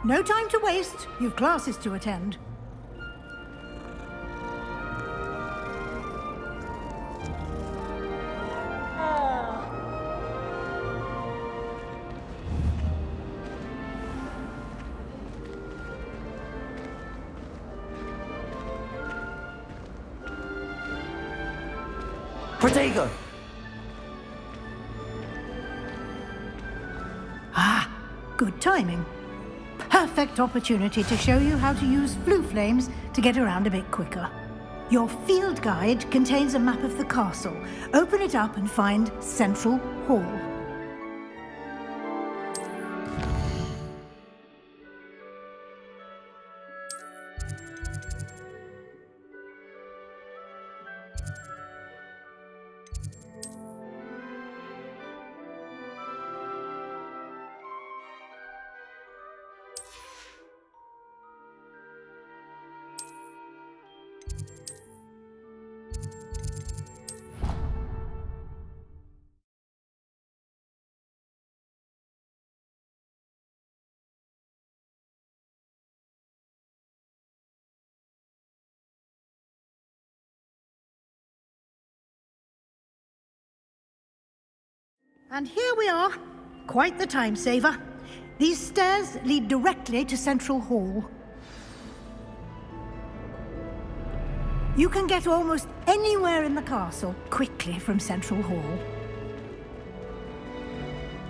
No time to waste. You've classes to attend. Protego! Ah, good timing. Perfect opportunity to show you how to use blue flames to get around a bit quicker. Your field guide contains a map of the castle. Open it up and find Central Hall. And here we are. Quite the time saver. These stairs lead directly to Central Hall. You can get almost anywhere in the castle quickly from Central Hall.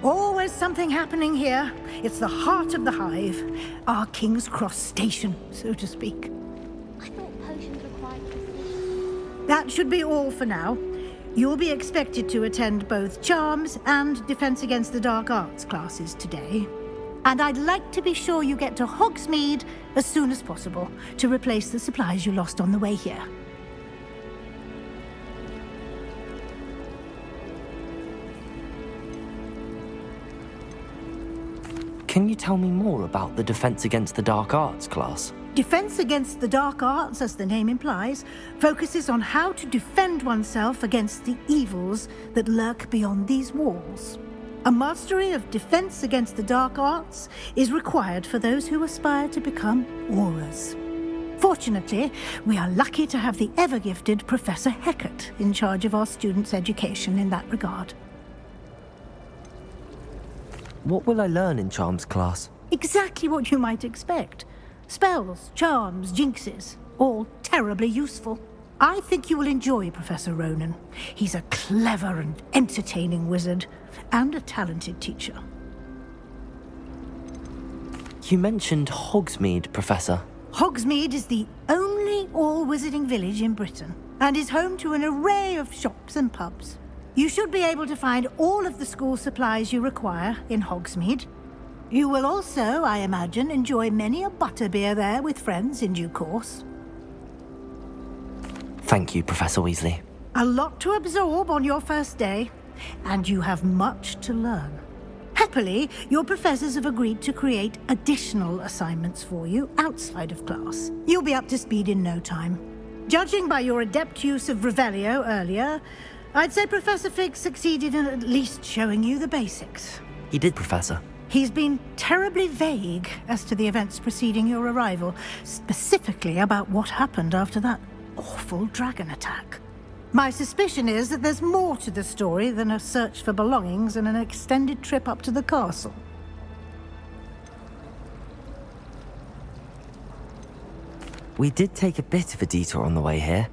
Always something happening here. It's the heart of the hive. Our King's Cross station, so to speak. I thought potions required precision. That should be all for now. You'll be expected to attend both Charms and Defense Against the Dark Arts classes today. And I'd like to be sure you get to Hogsmeade as soon as possible to replace the supplies you lost on the way here. Can you tell me more about the Defense Against the Dark Arts class? Defense Against the Dark Arts, as the name implies, focuses on how to defend oneself against the evils that lurk beyond these walls. A mastery of Defense Against the Dark Arts is required for those who aspire to become Aurors. Fortunately, we are lucky to have the ever-gifted Professor Hecat in charge of our students' education in that regard. What will I learn in Charms class? Exactly what you might expect. Spells, charms, jinxes, all terribly useful. I think you will enjoy Professor Ronan. He's a clever and entertaining wizard, and a talented teacher. You mentioned Hogsmeade, Professor. Hogsmeade is the only all-wizarding village in Britain, and is home to an array of shops and pubs. You should be able to find all of the school supplies you require in Hogsmeade. You will also, I imagine, enjoy many a butterbeer there with friends in due course. Thank you, Professor Weasley. A lot to absorb on your first day, and you have much to learn. Happily, your professors have agreed to create additional assignments for you outside of class. You'll be up to speed in no time. Judging by your adept use of Revelio earlier, I'd say Professor Fig succeeded in at least showing you the basics. He did, Professor. He's been terribly vague as to the events preceding your arrival, specifically about what happened after that awful dragon attack. My suspicion is that there's more to the story than a search for belongings and an extended trip up to the castle. We did take a bit of a detour on the way here.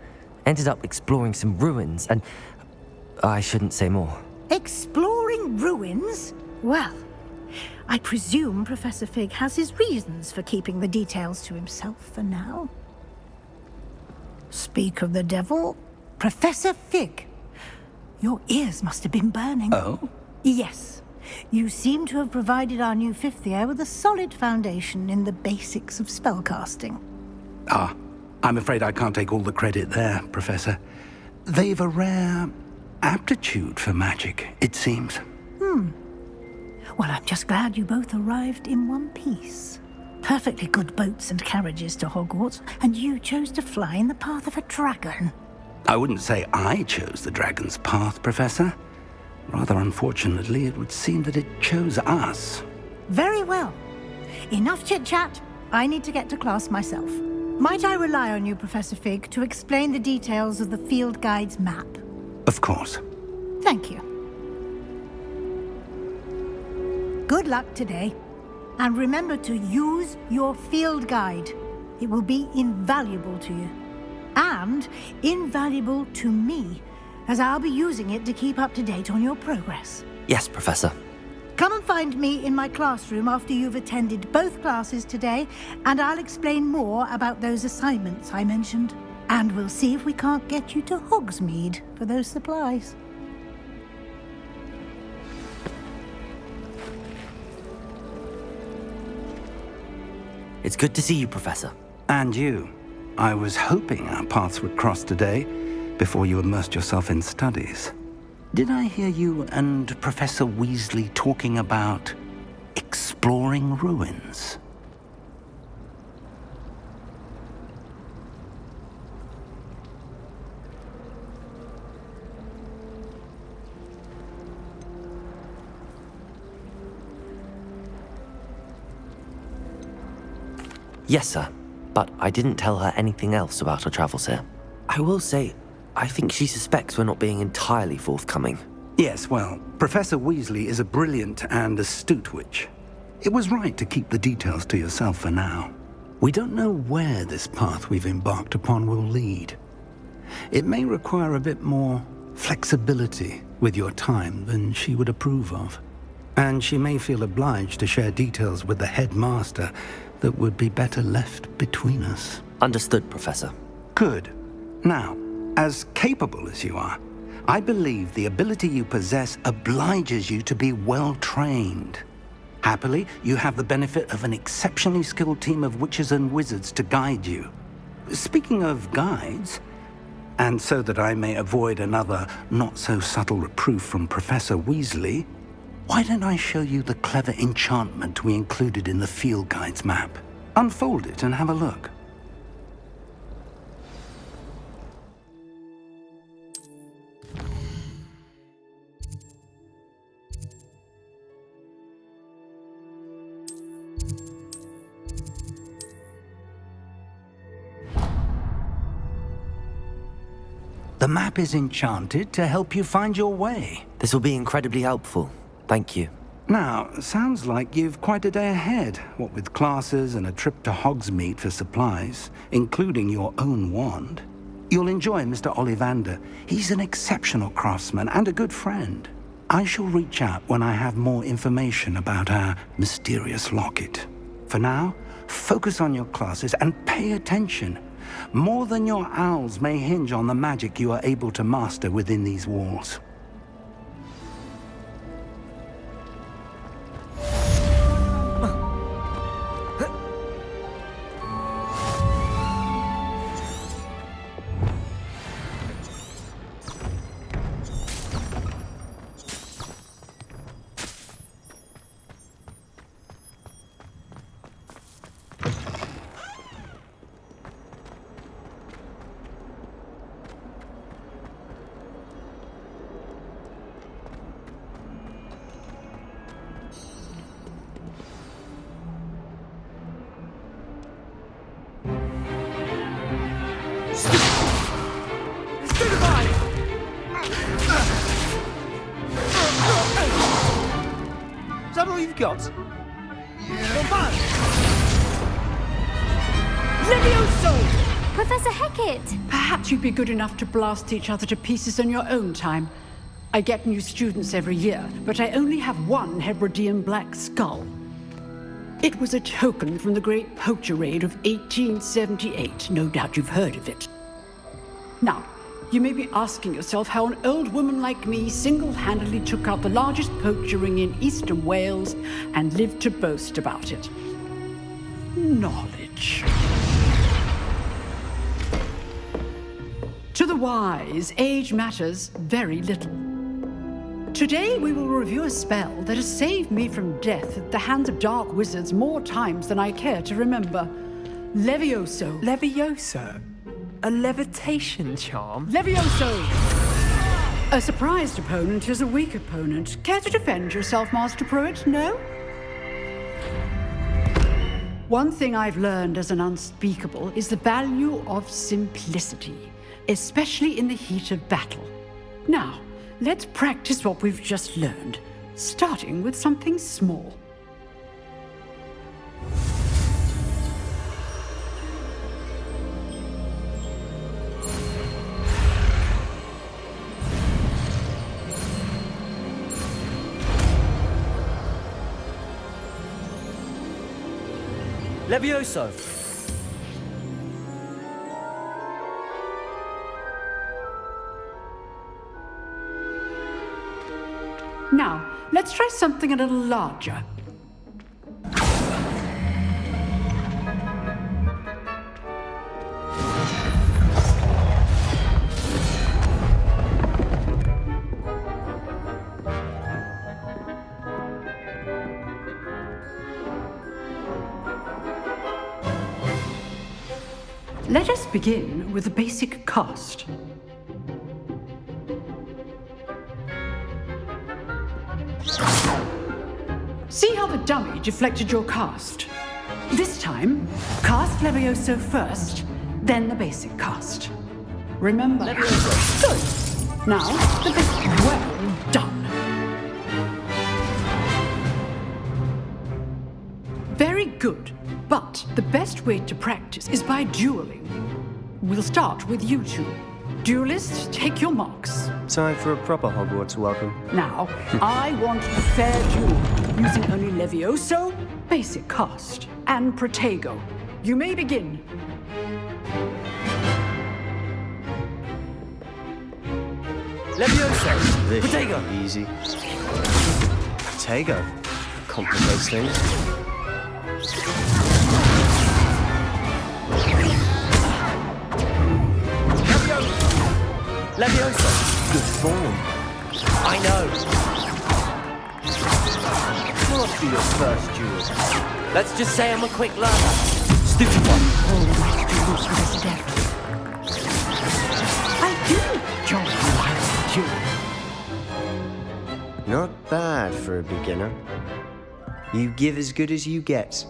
Ended up exploring some ruins and... I shouldn't say more. Exploring ruins? Well, I presume Professor Fig has his reasons for keeping the details to himself for now. Speak of the devil, Professor Fig. Your ears must have been burning. Oh? Yes. You seem to have provided our new fifth year with a solid foundation in the basics of spellcasting. Ah, I'm afraid I can't take all the credit there, Professor. They've a rare aptitude for magic, it seems. Well, I'm just glad you both arrived in one piece. Perfectly good boats and carriages to Hogwarts, and you chose to fly in the path of a dragon. I wouldn't say I chose the dragon's path, Professor. Rather unfortunately, it would seem that it chose us. Very well. Enough chit-chat. I need to get to class myself. Might I rely on you, Professor Fig, to explain the details of the field guide's map? Of course. Thank you. Good luck today. And remember to use your field guide. It will be invaluable to you. And invaluable to me, as I'll be using it to keep up to date on your progress. Yes, Professor. Come and find me in my classroom after you've attended both classes today, and I'll explain more about those assignments I mentioned. And we'll see if we can't get you to Hogsmeade for those supplies. It's good to see you, Professor. And you. I was hoping our paths would cross today, before you immersed yourself in studies. Did I hear you and Professor Weasley talking about exploring ruins? Yes, sir. But I didn't tell her anything else about our travels here. I will say, I think she suspects we're not being entirely forthcoming. Yes, well, Professor Weasley is a brilliant and astute witch. It was right to keep the details to yourself for now. We don't know where this path we've embarked upon will lead. It may require a bit more flexibility with your time than she would approve of. And she may feel obliged to share details with the headmaster that would be better left between us. Understood, Professor. Good. Now, as capable as you are, I believe the ability you possess obliges you to be well-trained. Happily, you have the benefit of an exceptionally skilled team of witches and wizards to guide you. Speaking of guides, and so that I may avoid another not-so-subtle reproof from Professor Weasley, why don't I show you the clever enchantment we included in the field guide's map? Unfold it and have a look. The map is enchanted to help you find your way. This will be incredibly helpful. Thank you. Now, sounds like you've quite a day ahead, what with classes and a trip to Hogsmeade for supplies, including your own wand. You'll enjoy Mr. Ollivander. He's an exceptional craftsman and a good friend. I shall reach out when I have more information about our mysterious locket. For now, focus on your classes and pay attention. More than your owls may hinge on the magic you are able to master within these walls. Is that all you've got? Levioso! Professor Hecat! Perhaps you'd be good enough to blast each other to pieces in your own time. I get new students every year, but I only have one Hebridean black skull. It was a token from the Great Poacher Raid of 1878. No doubt you've heard of it. Now, you may be asking yourself how an old woman like me single-handedly took out the largest poacher ring in eastern Wales and lived to boast about it. Knowledge. To the wise, age matters very little. Today we will review a spell that has saved me from death at the hands of dark wizards more times than I care to remember. Levioso. Levioso? A levitation charm? Levioso! A surprised opponent is a weak opponent. Care to defend yourself, Master Pruitt? No? One thing I've learned as an unspeakable is the value of simplicity, especially in the heat of battle. Now, let's practice what we've just learned, starting with something small. Levioso! Now, let's try something a little larger. Let us begin with a basic cast. See how the dummy deflected your cast? This time, cast Levioso first, then the basic cast. Remember... Levioso. Good. Now, the basic. Well done. good. But the best way to practice is by dueling. We'll start with you two. Duelists, take your marks. Time for a proper Hogwarts welcome. Now, I want a fair duel, using only Levioso, basic cast, and Protego. You may begin. Levioso! This Protego! should be easy. Protego. Complicates things. Levioso! Good form. I know! Must be your first duel. Let's just say I'm a quick learner. Stupid one. I didn't join you last duel. Not bad for a beginner. You give as good as you get.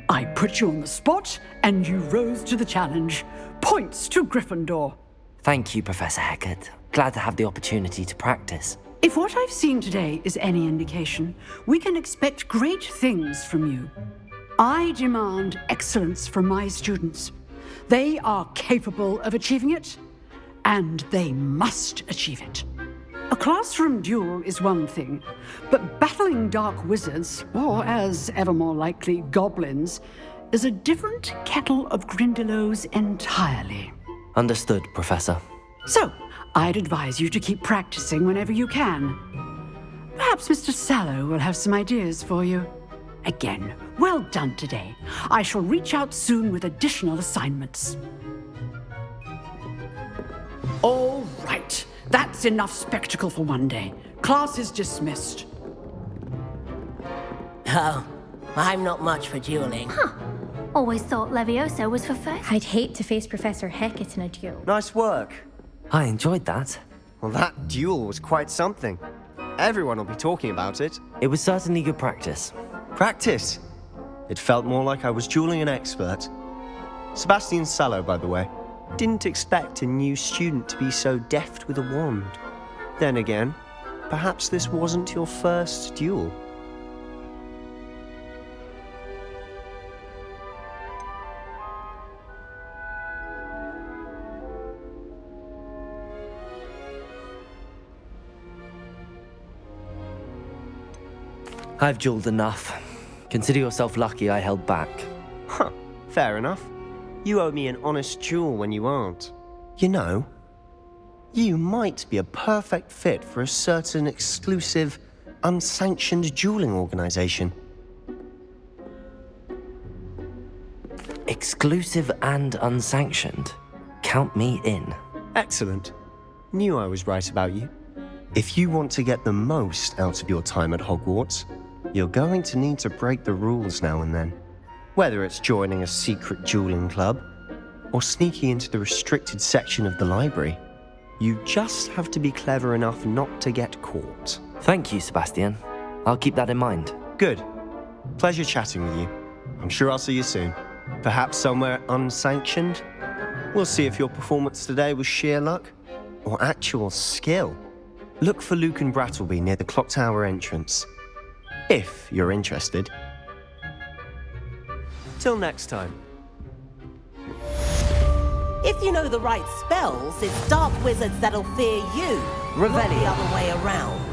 I put you on the spot, and you rose to the challenge. Points to Gryffindor. Thank you, Professor Hecat. Glad to have the opportunity to practice. If what I've seen today is any indication, we can expect great things from you. I demand excellence from my students. They are capable of achieving it, and they must achieve it. A classroom duel is one thing, but battling dark wizards, or as ever more likely, goblins, is a different kettle of Grindylows entirely. Understood, Professor. So, I'd advise you to keep practicing whenever you can. Perhaps Mr. Sallow will have some ideas for you. Again, well done today. I shall reach out soon with additional assignments. All right. That's enough spectacle for one day. Class is dismissed. Oh, I'm not much for dueling. Huh. Always thought Levioso was for first. I'd hate to face Professor Hecat in a duel. Nice work. I enjoyed that. Well, that duel was quite something. Everyone will be talking about it. It was certainly good practice. Practice? It felt more like I was dueling an expert. Sebastian Sallow, by the way. Didn't expect a new student to be so deft with a wand. Then again, perhaps this wasn't your first duel. I've dueled enough. Consider yourself lucky I held back. Huh, fair enough. You owe me an honest duel when you aren't. You know, you might be a perfect fit for a certain exclusive, unsanctioned dueling organization. Exclusive and unsanctioned? Count me in. Excellent. Knew I was right about you. If you want to get the most out of your time at Hogwarts, you're going to need to break the rules now and then. Whether it's joining a secret dueling club, or sneaking into the restricted section of the library, you just have to be clever enough not to get caught. Thank you, Sebastian. I'll keep that in mind. Good. Pleasure chatting with you. I'm sure I'll see you soon. Perhaps somewhere unsanctioned? We'll see if your performance today was sheer luck, or actual skill. Look for Luke and Brattleby near the clock tower entrance. If you're interested. Till next time. If you know the right spells, it's dark wizards that'll fear you, not the other way around.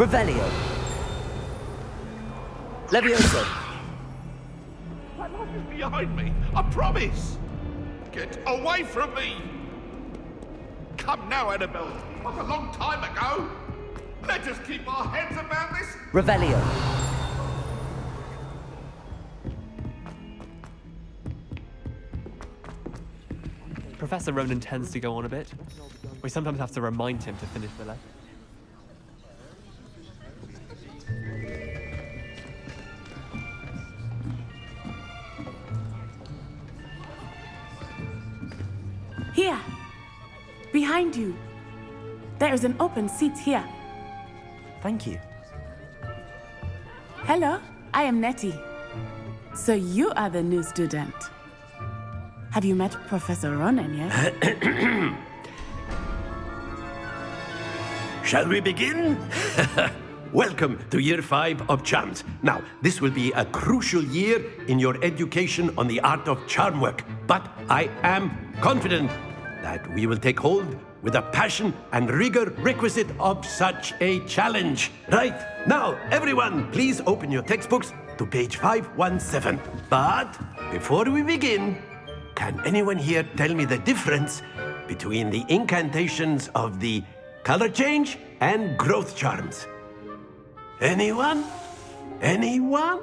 Revelio. Levioso. That light is behind me, I promise! Get away from me! Come now, Annabelle. It was a long time ago. Let us keep our heads about this. Revelio. Professor Ronan tends to go on a bit. We sometimes have to remind him to finish the lesson. Here. Behind you. There is an open seat here. Thank you. Hello, I am Nettie. So you are the new student. Have you met Professor Ronan yet? Shall we begin? Welcome to Year 5 of Charms. Now, this will be a crucial year in your education on the art of charm work, but I am confident that we will take hold with the passion and rigor requisite of such a challenge. Right, now, everyone, please open your textbooks to page 517. But before we begin, can anyone here tell me the difference between the incantations of the color change and growth charms? Anyone? Anyone?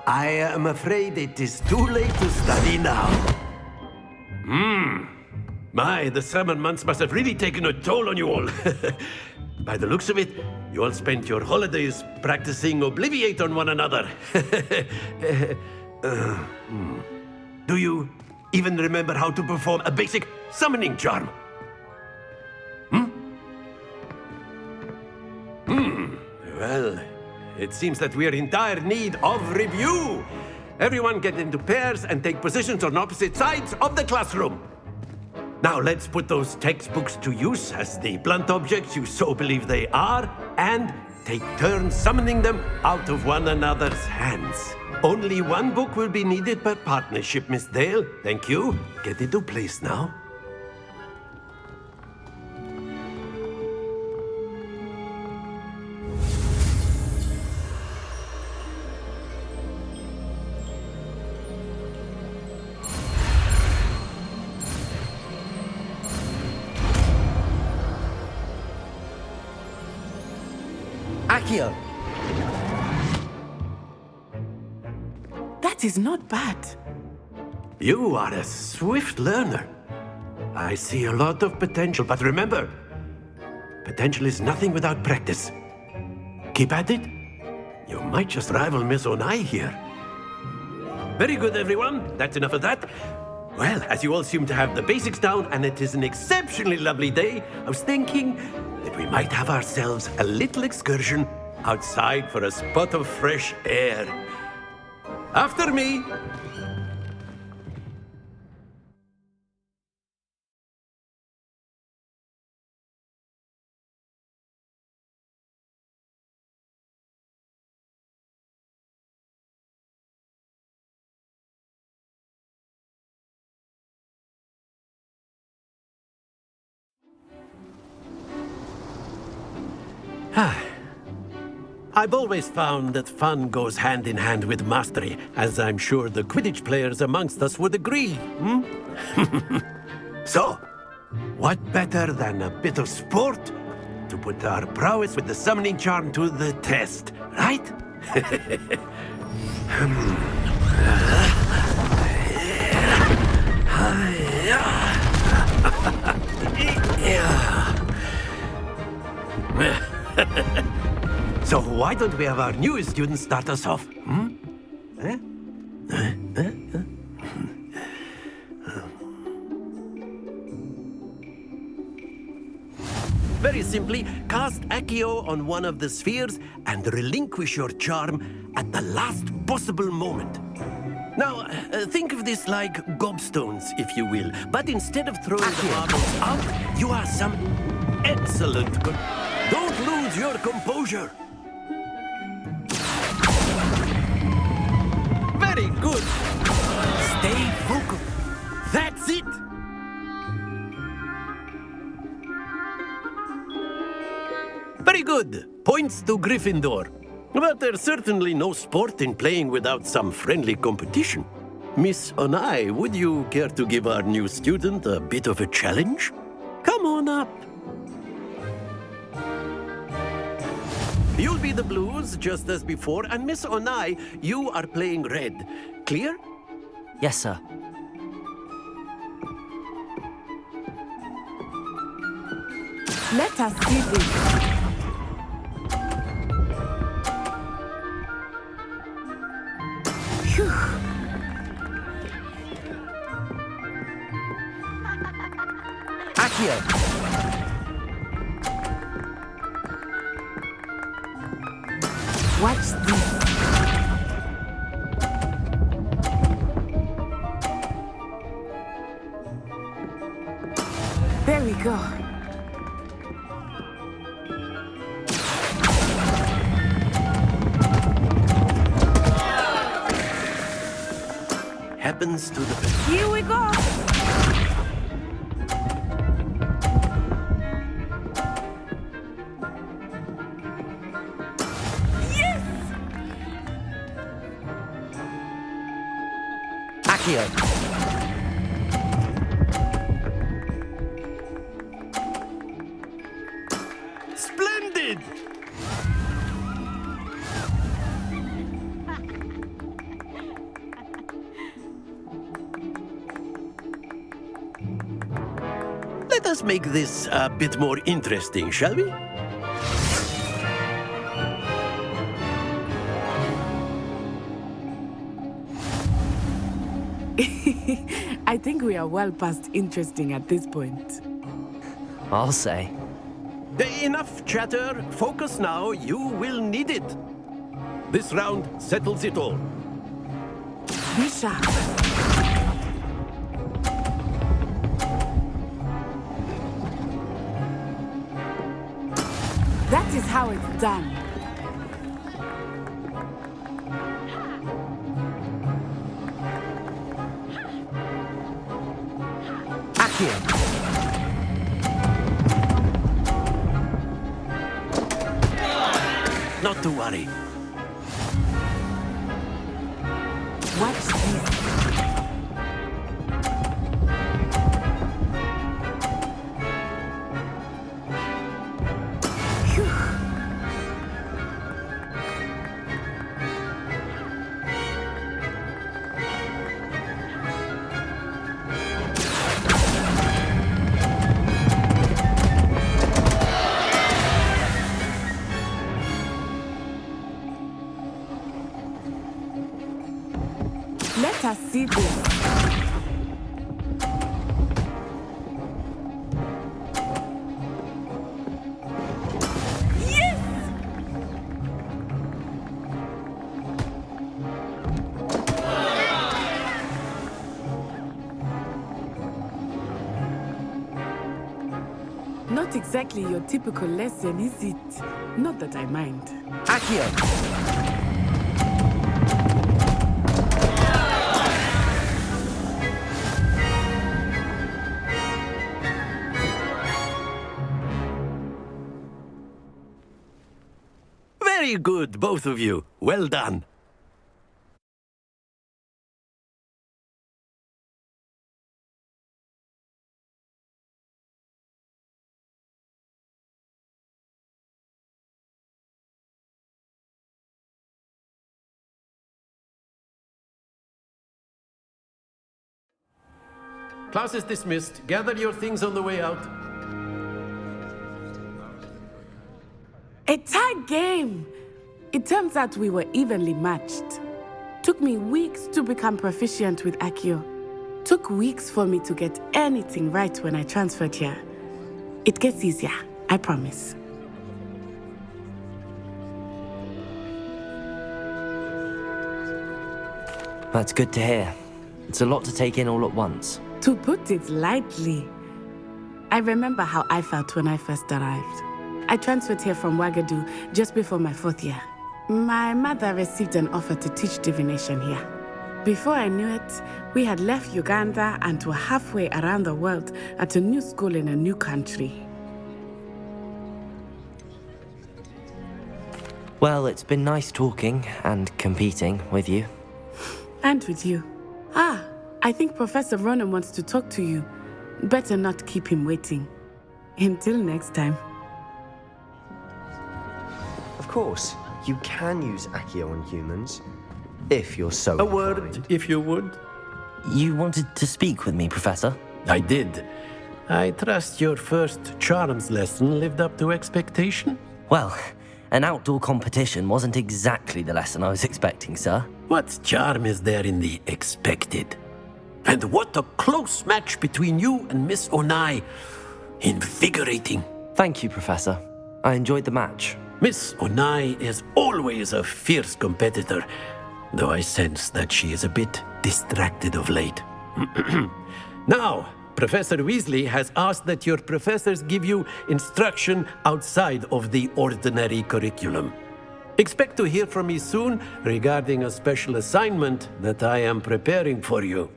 I am afraid it is too late to study now. My, the summer months must have really taken a toll on you all. By the looks of it, you all spent your holidays practicing Obliviate on one another. Do you even remember how to perform a basic summoning charm? Well, it seems that we are in dire need of review. Everyone get into pairs and take positions on opposite sides of the classroom. Now let's put those textbooks to use as the blunt objects you so believe they are, and take turns summoning them out of one another's hands. Only one book will be needed per partnership, Miss Dale. Thank you. Get into place now. Accio. That is not bad. You are a swift learner. I see a lot of potential, but remember, potential is nothing without practice. Keep at it. You might just rival Miss Onai here. Very good, everyone. That's enough of that. Well, as you all seem to have the basics down, and it is an exceptionally lovely day, I was thinking that we might have ourselves a little excursion outside for a spot of fresh air. After me. I've always found that fun goes hand in hand with mastery, as I'm sure the Quidditch players amongst us would agree. So, what better than a bit of sport to put our prowess with the summoning charm to the test, right? So why don't we have our newest student start us off? Very simply, cast Accio on one of the spheres and relinquish your charm at the last possible moment. Now, think of this like gobstones, if you will. But instead of throwing the marbles out, you are some excellent. Don't lose your composure. Very good. Stay focused. That's it. Very good. Points to Gryffindor. But there's certainly no sport in playing without some friendly competition. Miss Onai, would you care to give our new student a bit of a challenge? Come Come on up. You'll be the blues, just as before, and Miss Onai, you are playing red. Clear? Yes, sir. Let us see this. Phew. Accio. Watch this. There we go. Happens to the best. Here we go. Yes! Accio. Splendid! Let us make this a bit more interesting, shall we? I think we are well past interesting at this point. I'll say. Enough chatter. Focus now. You will need it. This round settles it all. Be sharp. That is how it's done. Accio. Not to worry. Watch this. Phew. Let us see this. Yes! Not exactly your typical lesson, is it? Not that I mind. Accio. Very good, both of you. Well done. Class is dismissed. Gather your things on the way out. A tight game! It turns out we were evenly matched. Took me weeks to become proficient with Accio. Took weeks for me to get anything right when I transferred here. It gets easier, I promise. That's good to hear. It's a lot to take in all at once. To put it lightly, I remember how I felt when I first arrived. I transferred here from Ouagadougou just before my 4th year. My mother received an offer to teach divination here. Before I knew it, we had left Uganda and were halfway around the world at a new school in a new country. Well, it's been nice talking and competing with you. And with you. Ah, I think Professor Ronan wants to talk to you. Better not keep him waiting. Until next time. Of course, you can use Accio on humans, if you're so A word, inclined. if you would. You wanted to speak with me, Professor? I did. I trust your first charms lesson lived up to expectation? Well, an outdoor competition wasn't exactly the lesson I was expecting, sir. What charm is there in the expected? And what a close match between you and Miss Onai. Invigorating. Thank you, Professor. I enjoyed the match. Miss Onai is always a fierce competitor, though I sense that she is a bit distracted of late. Now, Professor Weasley has asked that your professors give you instruction outside of the ordinary curriculum. Expect to hear from me soon regarding a special assignment that I am preparing for you.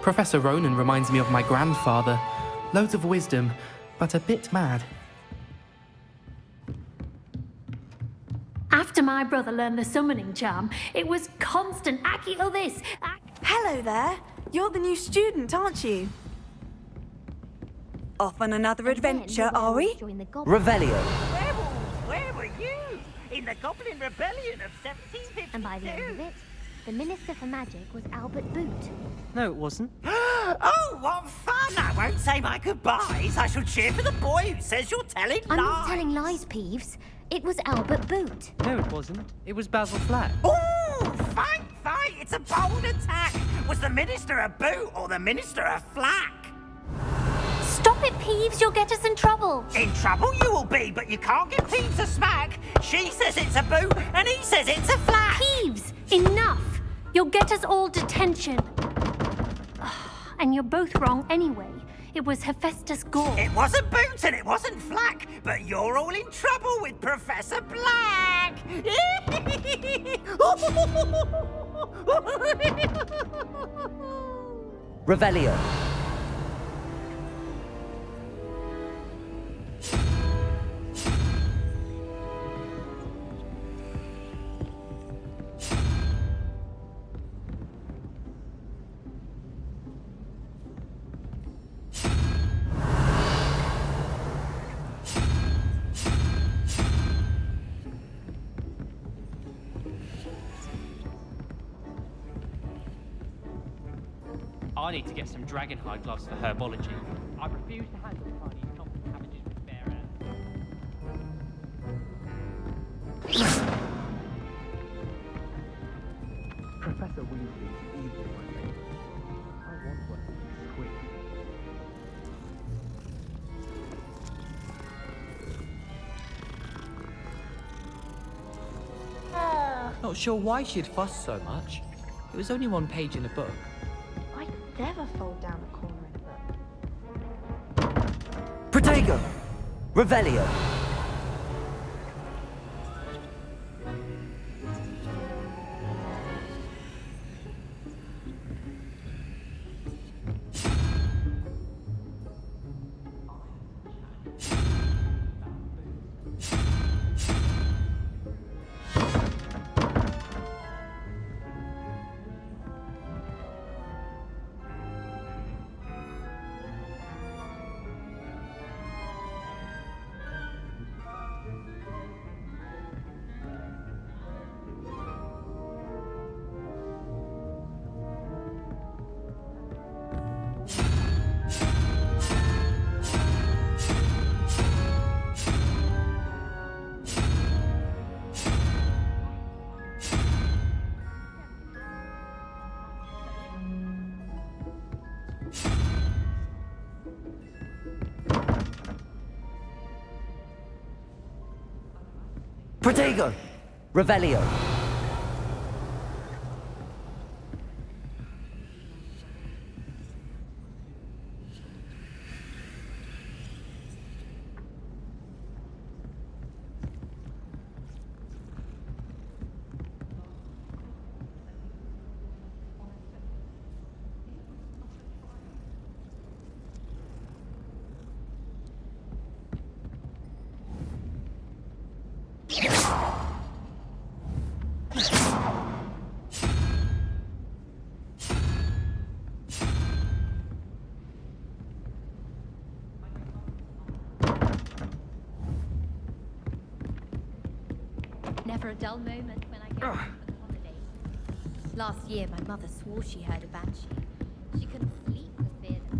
Professor Ronan reminds me of my grandfather. Loads of wisdom, but a bit mad. After my brother learned the summoning charm, it was constant Accio this. Hello there. You're the new student, aren't you? Off on another adventure, are we? Revelio. Where were you? In the Goblin Rebellion of 1752. And by the end of it, the Minister for Magic was Albert Boot. No, it wasn't. Oh, what fun! I won't say my goodbyes. I shall cheer for the boy who says you're telling lies. I'm not telling lies, Peeves. It was Albert Boot. No, it wasn't. It was Basil Flack. Ooh, fight! It's a bold attack. Was the Minister a boot or the Minister a flack? Stop it, Peeves. You'll get us in trouble. In trouble you will be, but you can't get Peeves a smack. She says it's a boot and he says it's a flack. Peeves, enough. You'll get us all detention. And you're both wrong anyway. It was Hephaestus Gore. It wasn't Boot and it wasn't Flack, but you're all in trouble with Professor Black. Revelio. I need to get some dragonhide gloves for herbology. I refuse to handle tiny chopped cabbages with bare hands. Professor Weasley's evil, I think. I want one of these quick. Not sure why she'd fuss so much. It was only one page in a book. I'd never fold down a corner in a book. Protego. Revelio. Protego. Revelio. for a dull moment when I go home for the holidays. Last year, my mother swore she heard a banshee. She couldn't sleep for fear that...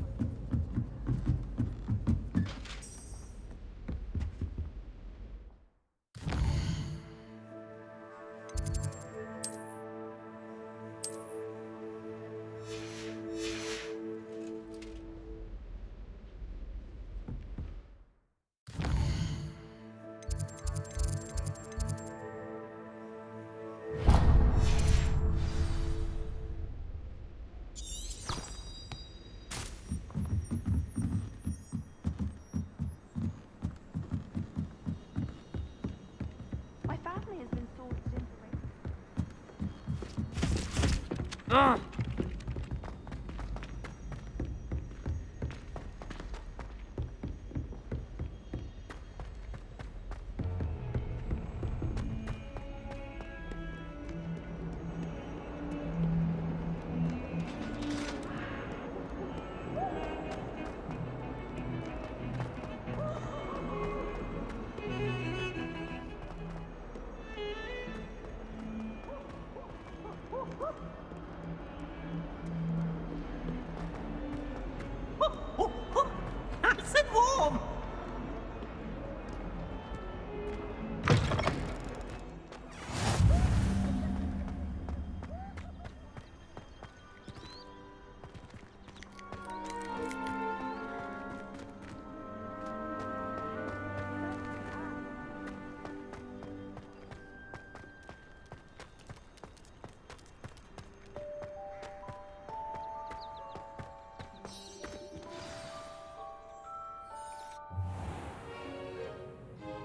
My family has been sorted into Nice and warm!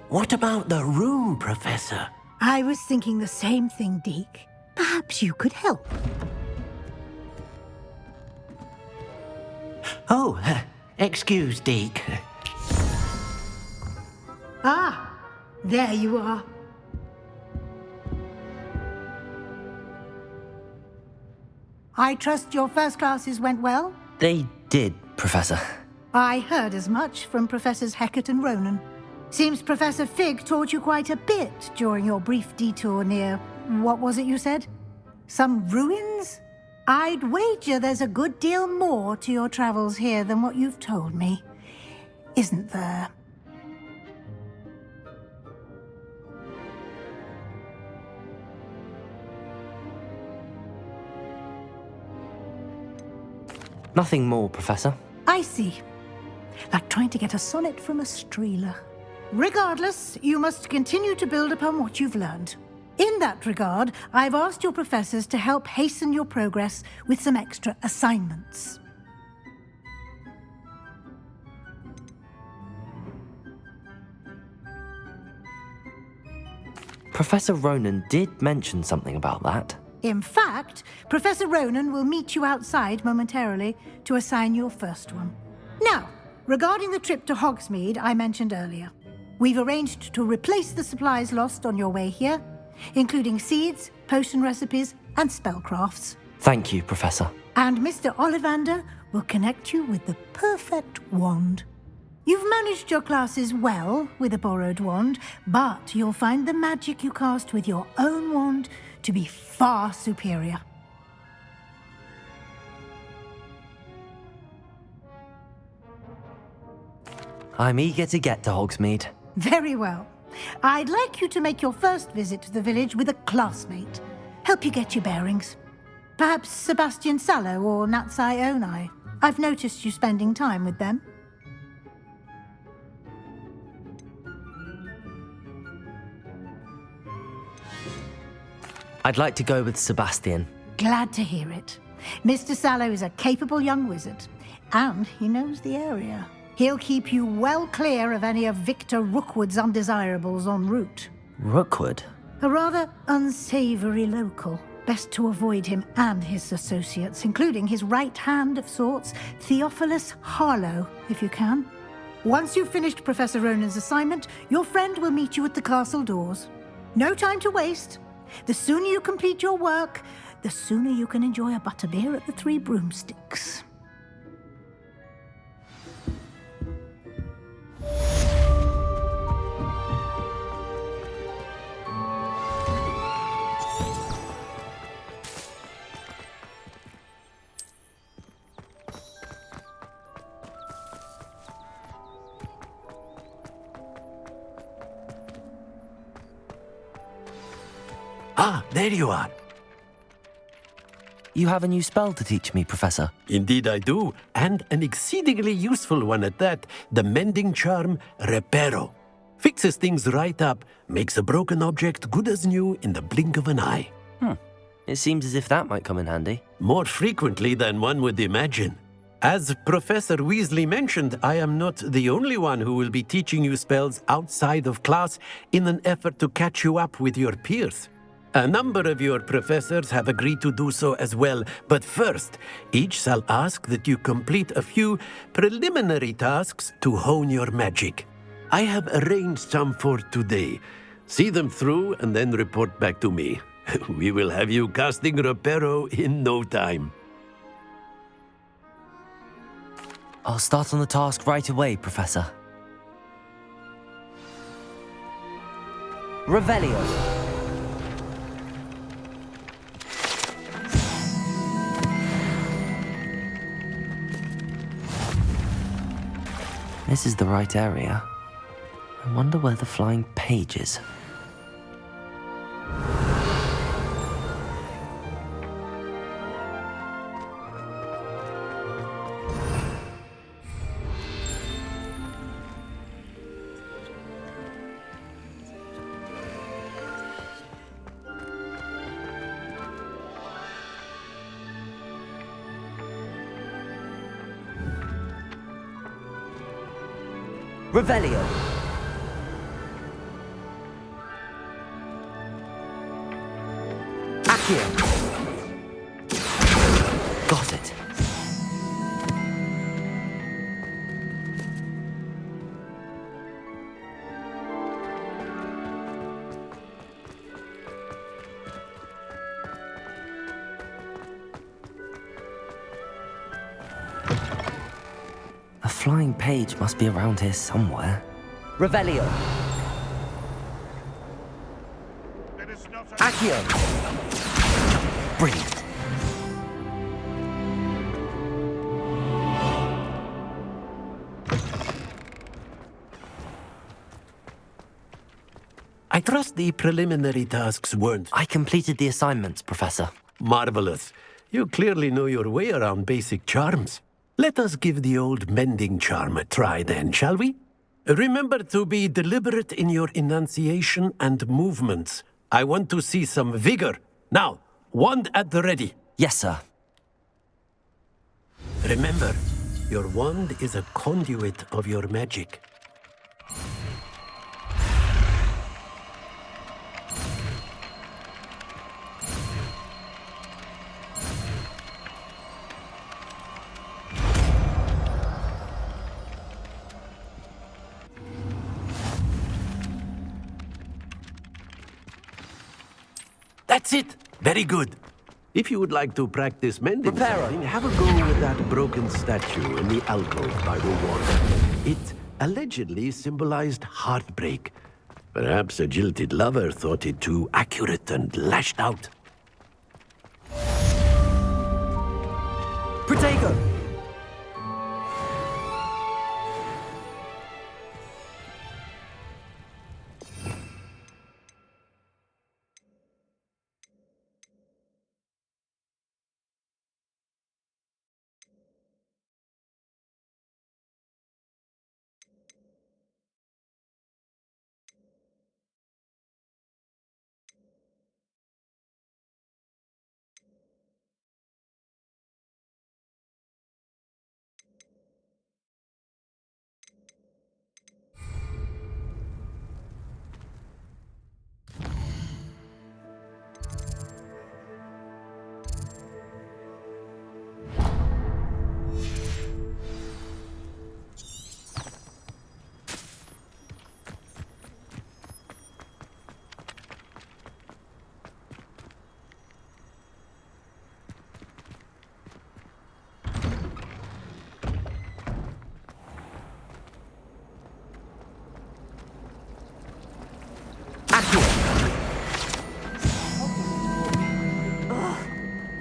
What about the room, Professor? I was thinking the same thing, Deke. Perhaps you could help. Oh, excuse, Deke. Ah, there you are. I trust your first classes went well? They did, Professor. I heard as much from Professors Hecat and Ronan. Seems Professor Fig taught you quite a bit during your brief detour near... what was it you said? Some ruins? I'd wager there's a good deal more to your travels here than what you've told me. Isn't there? Nothing more, Professor. I see. Like trying to get a sonnet from a streeler. Regardless, you must continue to build upon what you've learned. In that regard, I've asked your professors to help hasten your progress with some extra assignments. Professor Ronan did mention something about that. In fact, Professor Ronan will meet you outside momentarily to assign your first one. Now, regarding the trip to Hogsmeade I mentioned earlier, we've arranged to replace the supplies lost on your way here, including seeds, potion recipes, and spellcrafts. Thank you, Professor. And Mr. Ollivander will connect you with the perfect wand. You've managed your classes well with a borrowed wand, but you'll find the magic you cast with your own wand to be far superior. I'm eager to get to Hogsmeade. Very well. I'd like you to make your first visit to the village with a classmate. Help you get your bearings. Perhaps Sebastian Sallow or Natsai Onai. I've noticed you spending time with them. I'd like to go with Sebastian. Glad to hear it. Mr. Sallow is a capable young wizard, and he knows the area. He'll keep you well clear of any of Victor Rookwood's undesirables en route. Rookwood? A rather unsavory local. Best to avoid him and his associates, including his right hand of sorts, Theophilus Harlow, if you can. Once you've finished Professor Ronan's assignment, your friend will meet you at the castle doors. No time to waste. The sooner you complete your work, the sooner you can enjoy a butterbeer at the Three Broomsticks. Ah, there you are. You have a new spell to teach me, Professor. Indeed I do, and an exceedingly useful one at that. The mending charm, Reparo. Fixes things right up, makes a broken object good as new in the blink of an eye. It seems as if that might come in handy. More frequently than one would imagine. As Professor Weasley mentioned, I am not the only one who will be teaching you spells outside of class in an effort to catch you up with your peers. A number of your professors have agreed to do so as well, but first, each shall ask that you complete a few preliminary tasks to hone your magic. I have arranged some for today. See them through and then report back to me. We will have you casting Reparo in no time. I'll start on the task right away, Professor. Revelio. This is the right area. I wonder where the flying page is. Revelio. Accio. Got it. The flying page must be around here somewhere. Revelio. Accio. Brilliant. I trust the preliminary tasks weren't... I completed the assignments, Professor. Marvelous. You clearly know your way around basic charms. Let us give the old mending charm a try then, shall we? Remember to be deliberate in your enunciation and movements. I want to see some vigor. Now, wand at the ready. Yes, sir. Remember, your wand is a conduit of your magic. That's it. Very good. If you would like to practice mending something, have a go with that broken statue in the alcove by the water. It allegedly symbolized heartbreak. Perhaps a jilted lover thought it too accurate and lashed out. Protego!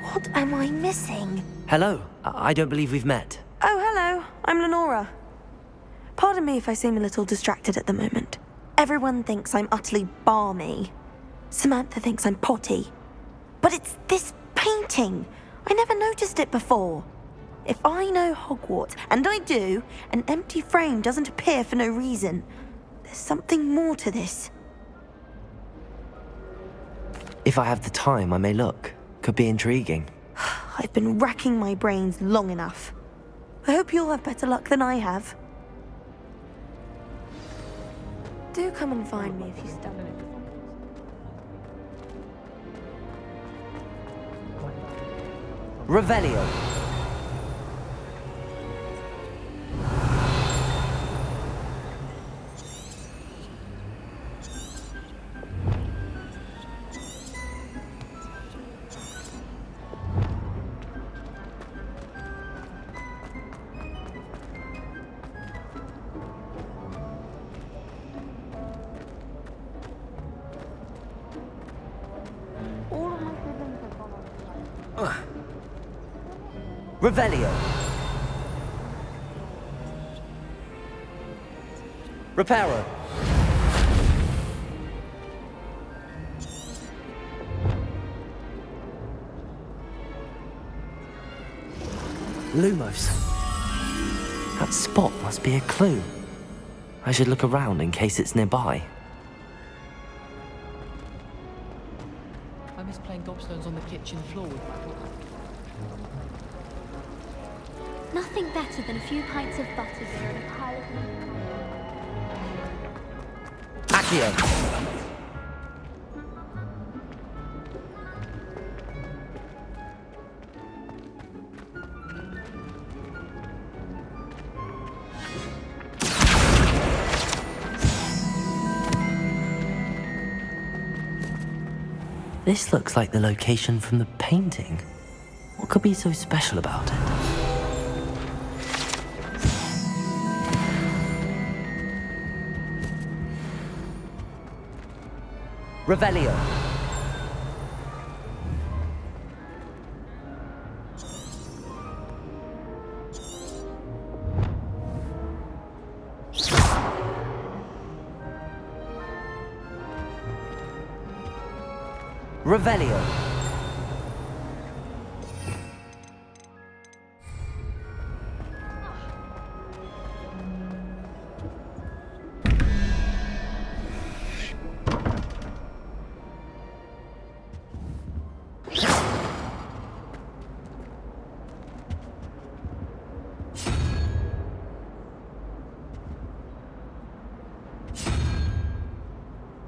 What am I missing? Hello. I don't believe we've met. Oh, hello. I'm Lenora. Pardon me if I seem a little distracted at the moment. Everyone thinks I'm utterly balmy. Samantha thinks I'm potty. But it's this painting. I never noticed it before. If I know Hogwarts, and I do, an empty frame doesn't appear for no reason. There's something more to this. If I have the time, I may look. Could be intriguing. I've been racking my brains long enough. I hope you'll have better luck than I have. Do come and find me if you stumble. Revelio. Revelio. Reparo. Lumos. That spot must be a clue. I should look around in case it's nearby. I miss playing gobstones on the kitchen floor with my brother. Nothing better than a few pints of butterbeer and a pile of Accio. This looks like the location from the painting. What could be so special about it? Revelio. Revelio.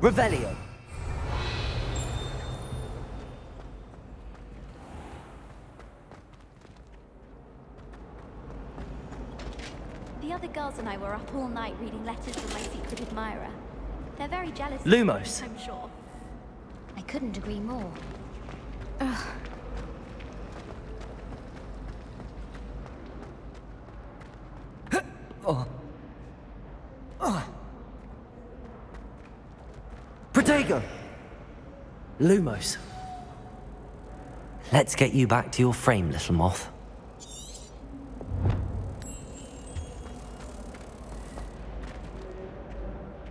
Revelio. The other girls and I were up all night reading letters from my secret admirer. They're very jealous. Lumos. I'm sure. I couldn't agree more. Ugh. Protego! Lumos. Let's get you back to your frame, little moth.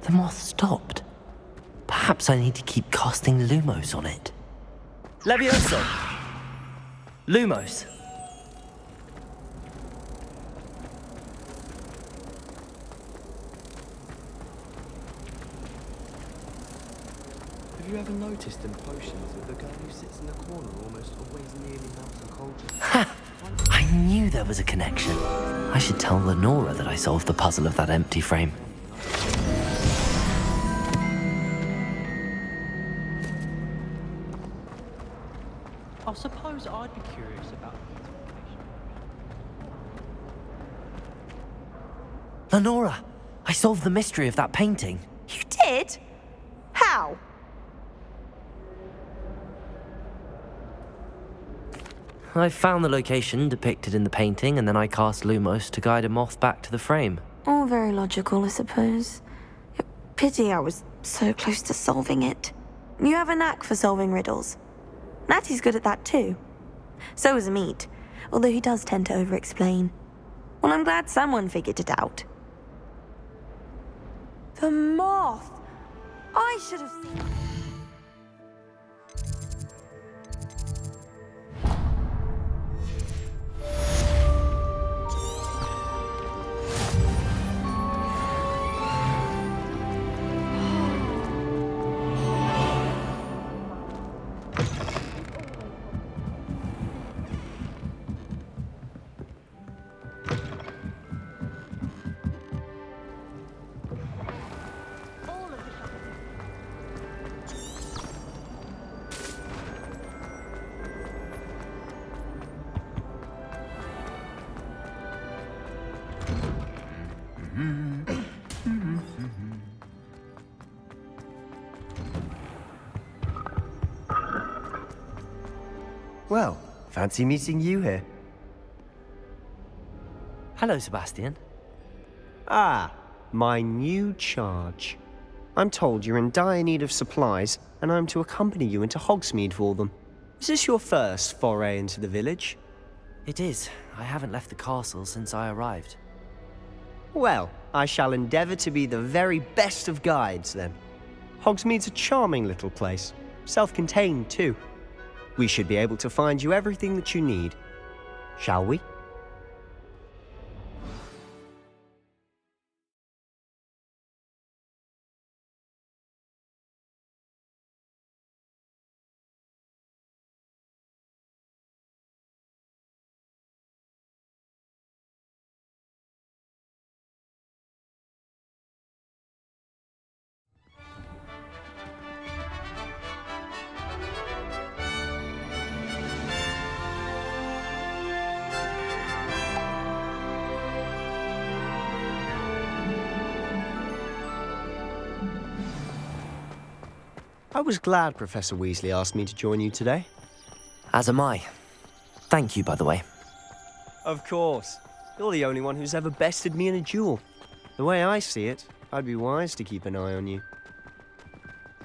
The moth stopped. Perhaps I need to keep casting Lumos on it. Levioso! Lumos. Have you ever noticed in potions that the girl who sits in the corner almost always nearly melts a cauldron? Ha! I knew there was a connection. I should tell Lenora that I solved the puzzle of that empty frame. I suppose I'd be curious about Lenora! I solved the mystery of that painting. You did? How? I found the location depicted in the painting, and then I cast Lumos to guide a moth back to the frame. All very logical, I suppose. Pity I was so close to solving it. You have a knack for solving riddles. Natty's good at that too. So is Amit, although he does tend to over-explain. Well, I'm glad someone figured it out. The moth! I should have seen... Well, fancy meeting you here. Hello, Sebastian. Ah, my new charge. I'm told you're in dire need of supplies, and I'm to accompany you into Hogsmeade for them. Is this your first foray into the village? It is. I haven't left the castle since I arrived. Well, I shall endeavour to be the very best of guides, then. Hogsmeade's a charming little place. Self-contained, too. We should be able to find you everything that you need. Shall we? I was glad Professor Weasley asked me to join you today. As am I. Thank you, by the way. Of course. You're the only one who's ever bested me in a duel. The way I see it, I'd be wise to keep an eye on you.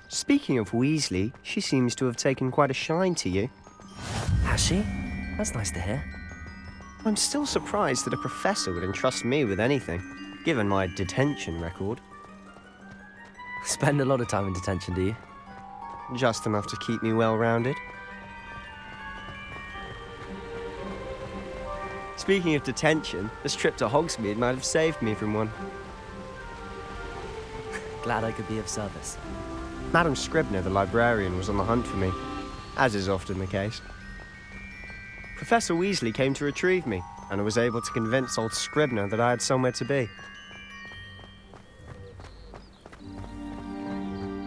Speaking of Weasley, she seems to have taken quite a shine to you. Has she? That's nice to hear. I'm still surprised that a professor would entrust me with anything, given my detention record. Spend a lot of time in detention, do you? Just enough to keep me well-rounded. Speaking of detention, this trip to Hogsmeade might have saved me from one. Glad I could be of service. Madam Scribner, the librarian, was on the hunt for me, as is often the case. Professor Weasley came to retrieve me, and I was able to convince old Scribner that I had somewhere to be.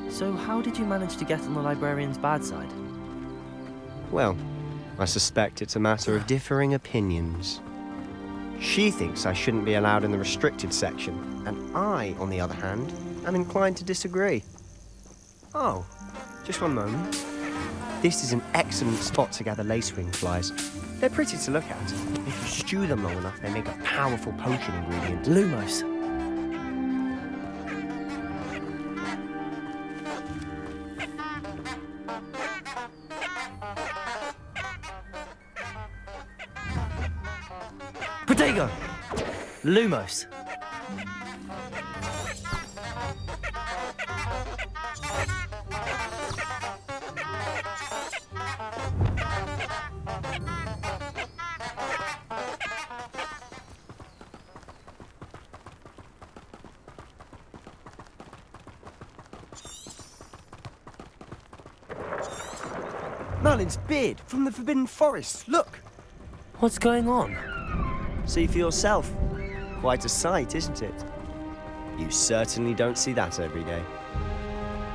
So how did you manage to get on the librarian's bad side? Well, I suspect it's a matter of differing opinions. She thinks I shouldn't be allowed in the restricted section, and I, on the other hand, am inclined to disagree. Oh, just one moment. This is an excellent spot to gather lacewing flies. They're pretty to look at. If you stew them long enough, they make a powerful potion ingredient. Lumos. Protego! Lumos. Merlin's beard from the Forbidden Forest, look! What's going on? See for yourself. Quite a sight, isn't it? You certainly don't see that every day.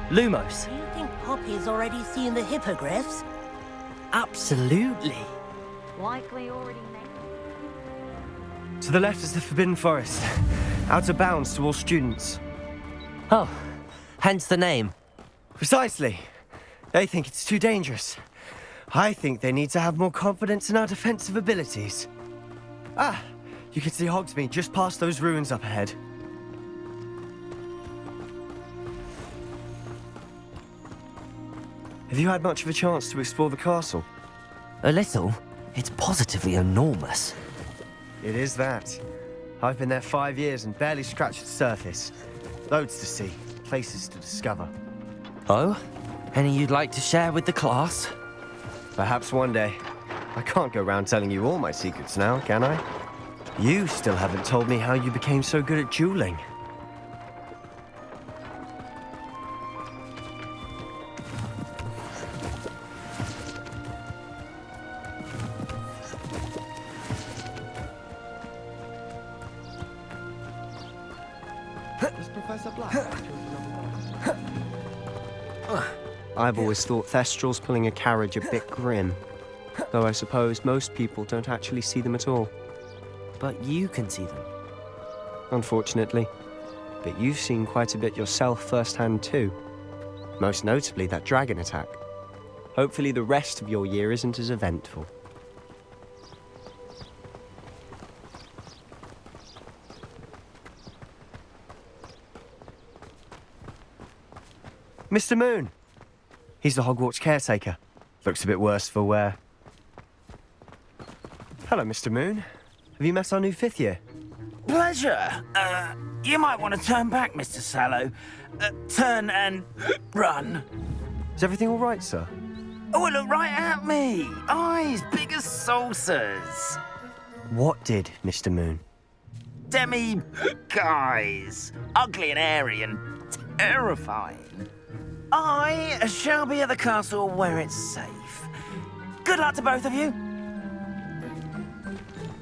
Lumos. Do you think Poppy's already seen the hippogriffs? Absolutely. Likely already made. To the left is the Forbidden Forest. Out of bounds to all students. Oh, hence the name. Precisely. They think it's too dangerous. I think they need to have more confidence in our defensive abilities. Ah, you can see Hogsmeade just past those ruins up ahead. Have you had much of a chance to explore the castle? A little. It's positively enormous. It is that. I've been there 5 years and barely scratched the surface. Loads to see, places to discover. Oh? Any you'd like to share with the class? Perhaps one day. I can't go around telling you all my secrets now, can I? You still haven't told me how you became so good at dueling. Is Professor Black? I've always thought Thestrals pulling a carriage a bit grim. Though I suppose most people don't actually see them at all. But you can see them. unfortunately. But you've seen quite a bit yourself firsthand too. Most notably that dragon attack. Hopefully the rest of your year isn't as eventful. Mr. Moon! He's the Hogwarts caretaker. Looks a bit worse for wear. Hello, Mr. Moon. Have you met our new 5th year? Pleasure. You might want to turn back, Mr. Sallow. Turn and run. Is everything all right, sir? Oh, look right at me. Eyes big as saucers. What did, Mr. Moon? Guys. Ugly and airy and terrifying. I shall be at the castle where it's safe. Good luck to both of you.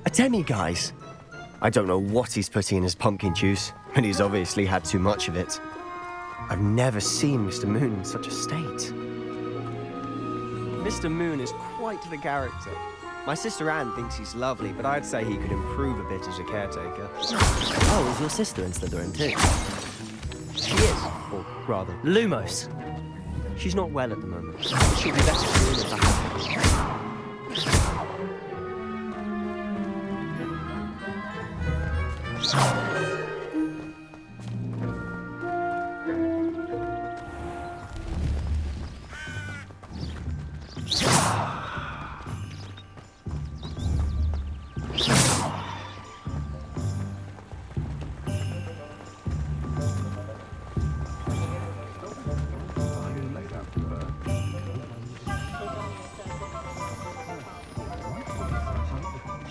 A demi-guise? I don't know what he's putting in his pumpkin juice, but he's obviously had too much of it. I've never seen Mr. Moon in such a state. Mr. Moon is quite the character. My sister Anne thinks he's lovely, but I'd say he could improve a bit as a caretaker. Oh, is your sister in Slytherin too? She is, or rather, Lumos. She's not well at the moment. She'll be better soon if that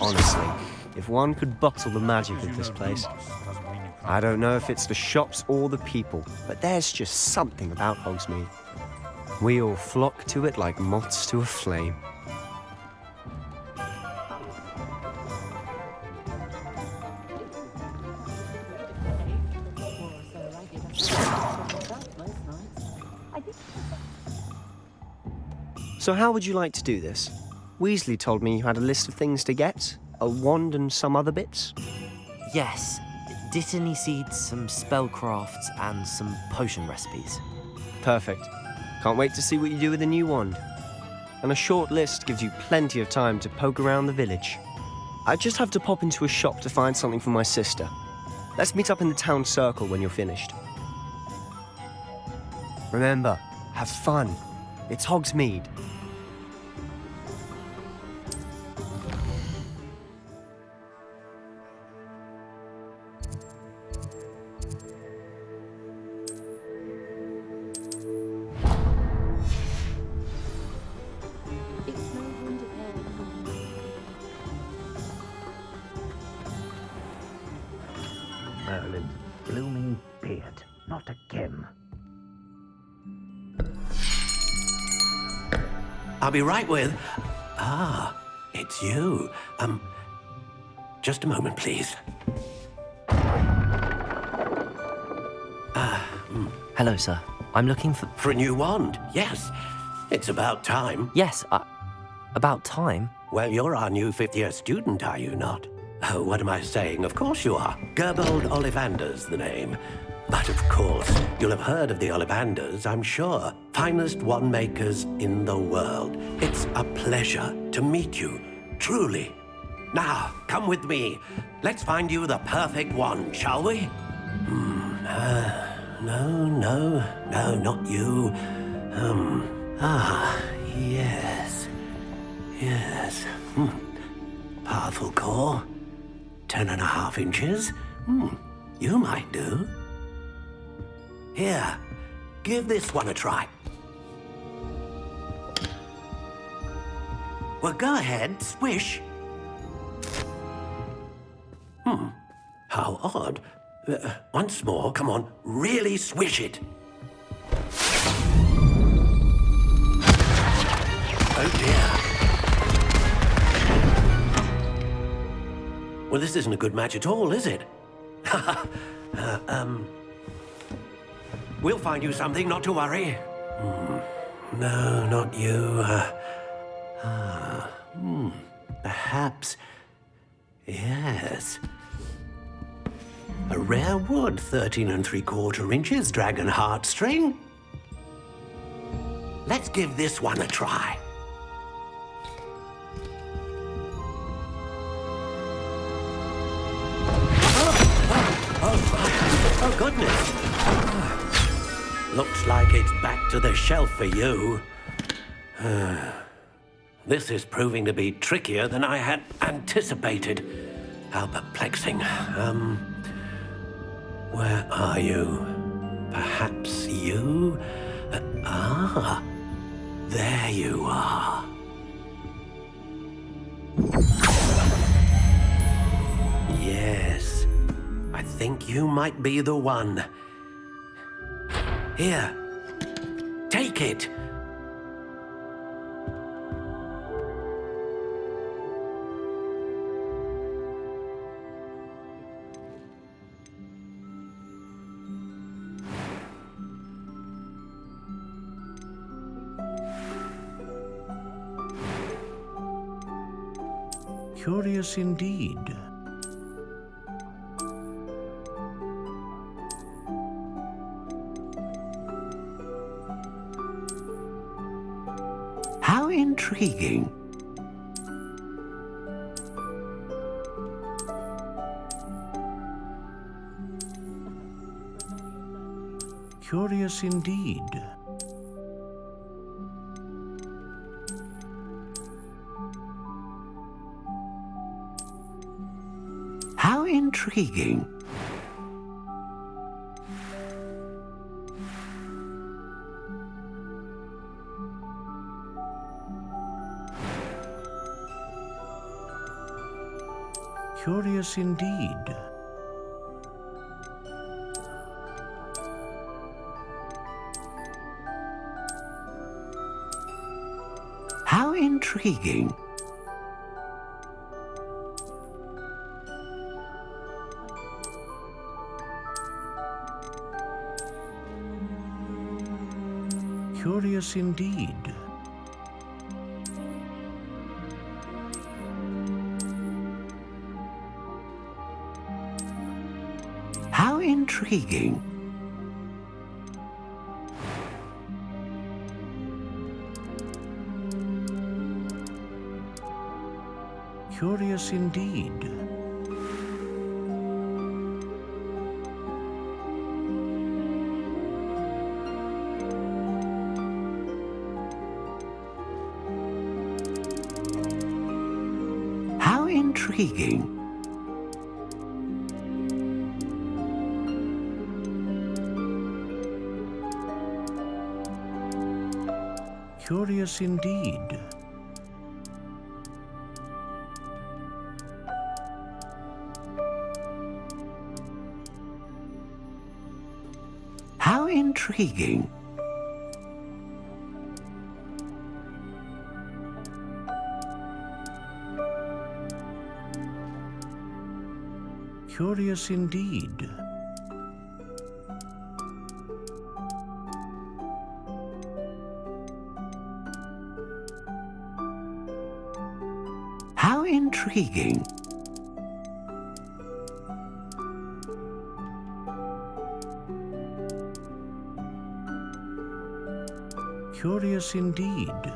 Honestly, if one could bottle the magic of this place. I don't know if it's the shops or the people, but there's just something about Hogsmeade. We all flock to it like moths to a flame. So how would you like to do this? Weasley told me you had a list of things to get. A wand and some other bits. Yes. Dittany seeds, some spellcrafts, and some potion recipes. Perfect. Can't wait to see what you do with the new wand. And a short list gives you plenty of time to poke around the village. I just have to pop into a shop to find something for my sister. Let's meet up in the town circle when you're finished. Remember, have fun. It's Hogsmeade. Merlin's blooming beard, not a Kim. I'll be right with... Ah, it's you. Just a moment, please. Hello, sir. I'm looking for... For a new wand, yes. It's about time. Yes, about time? Well, you're our new 5th-year student, are you not? Oh, what am I saying? Of course you are. Gerbold Ollivander's the name. But of course, you'll have heard of the Ollivanders, I'm sure. Finest wand makers in the world. It's a pleasure to meet you, truly. Now, come with me. Let's find you the perfect wand, shall we? No, not you. Yes. Powerful core. 10.5 inches. You might do. Here, give this one a try. Well, go ahead, swish. How odd. Once more, come on, really swish it. Oh dear. Well, this isn't a good match at all, is it? We'll find you something, not to worry. No, not you. Perhaps. Yes. A rare wood, 13 3/4 inches, dragon heartstring. Let's give this one a try. Oh, goodness. Looks like it's back to the shelf for you. This is proving to be trickier than I had anticipated. How perplexing. Where are you? Perhaps you? There you are. Yes, I think you might be the one. Here, take it. Curious indeed. How intriguing. Curious indeed. How intriguing. Curious indeed. How intriguing. Curious indeed. How intriguing. Curious indeed. How intriguing. Curious indeed. How intriguing. Curious indeed. How intriguing. Curious indeed.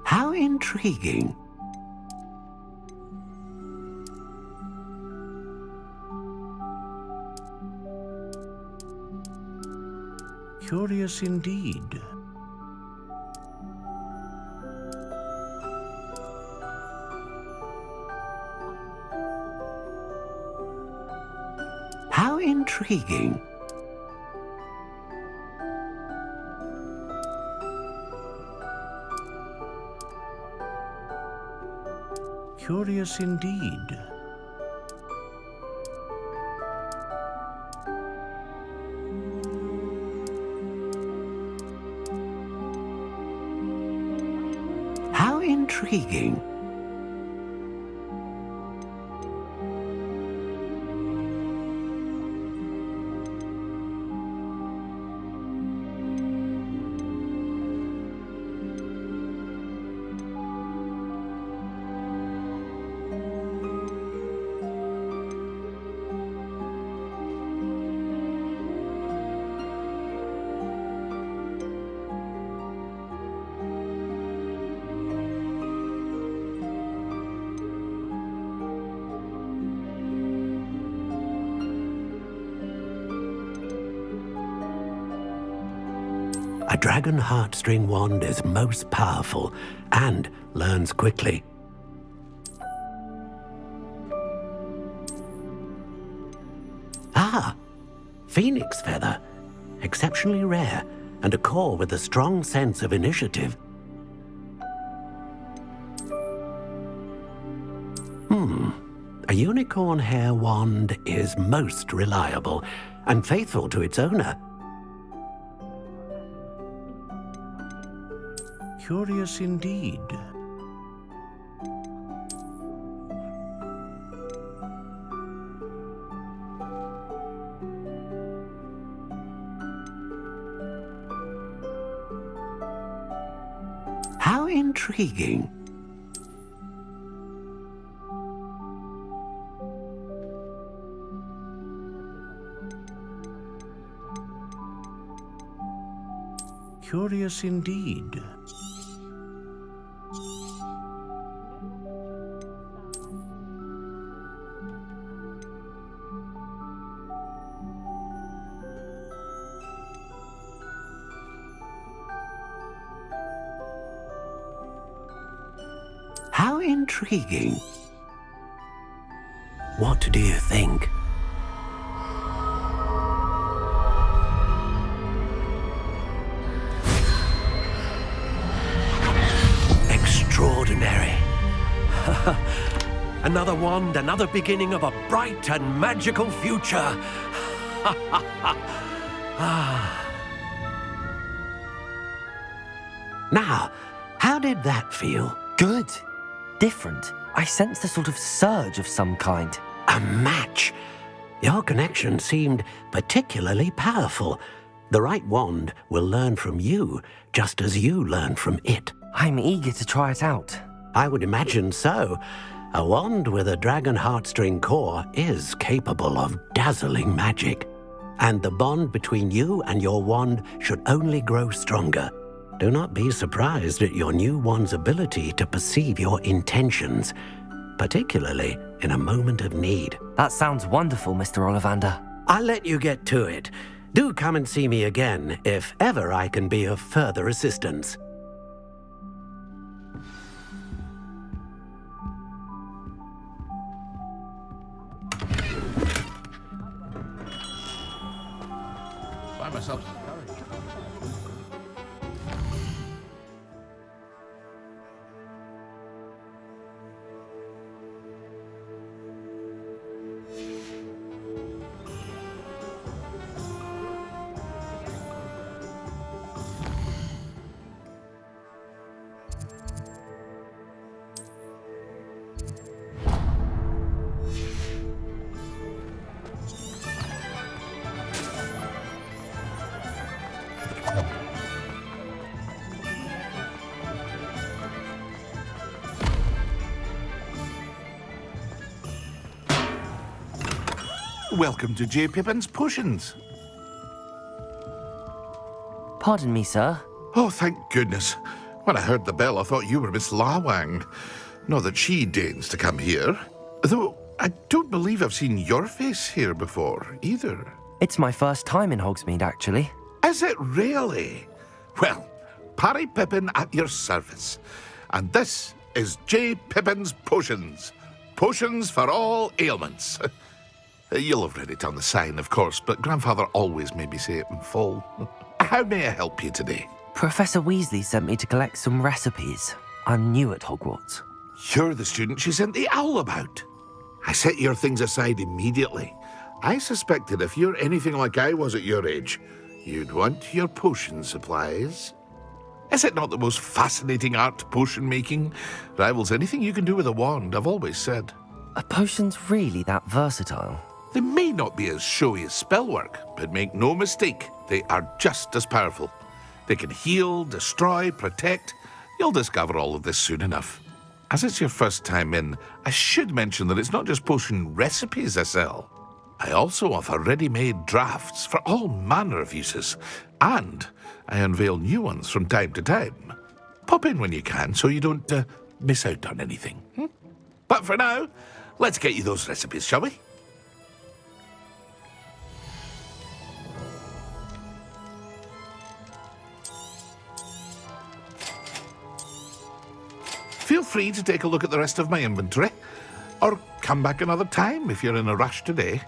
How intriguing. Curious indeed. How intriguing. Curious indeed. How intriguing. A dragon heartstring wand is most powerful and learns quickly. Ah, phoenix feather. Exceptionally rare, and a core with a strong sense of initiative. A unicorn hair wand is most reliable and faithful to its owner. Curious indeed. How intriguing. Curious indeed. How intriguing. What do you think? Extraordinary. Another wand, another beginning of a bright and magical future. Now, how did that feel? Good. Different. I sensed a sort of surge of some kind. A match. Your connection seemed particularly powerful. The right wand will learn from you, just as you learn from it. I'm eager to try it out. I would imagine so. A wand with a dragon heartstring core is capable of dazzling magic. And the bond between you and your wand should only grow stronger. Do not be surprised at your new wand's ability to perceive your intentions, particularly in a moment of need. That sounds wonderful, Mr. Ollivander. I'll let you get to it. Do come and see me again if ever I can be of further assistance. By myself. Welcome to J. Pippin's Potions. Pardon me, sir. Oh, thank goodness. When I heard the bell, I thought you were Miss Lawang. Not that she deigns to come here. Though I don't believe I've seen your face here before, either. It's my first time in Hogsmeade, actually. Is it really? Well, Parry Pippin at your service. And this is J. Pippin's Potions. Potions for all ailments. You'll have read it on the sign, of course, but Grandfather always made me say it in full. How may I help you today? Professor Weasley sent me to collect some recipes. I'm new at Hogwarts. You're the student she sent the owl about. I set your things aside immediately. I suspected if you're anything like I was at your age, you'd want your potion supplies. Is it not the most fascinating art, potion making? Rivals anything you can do with a wand, I've always said. Are potions really that versatile? They may not be as showy as spellwork, but make no mistake, they are just as powerful. They can heal, destroy, protect. You'll discover all of this soon enough. As it's your first time in, I should mention that it's not just potion recipes I sell. I also offer ready-made drafts for all manner of uses, and I unveil new ones from time to time. Pop in when you can so you don't miss out on anything. But for now, let's get you those recipes, shall we? Feel free to take a look at the rest of my inventory, or come back another time if you're in a rush today.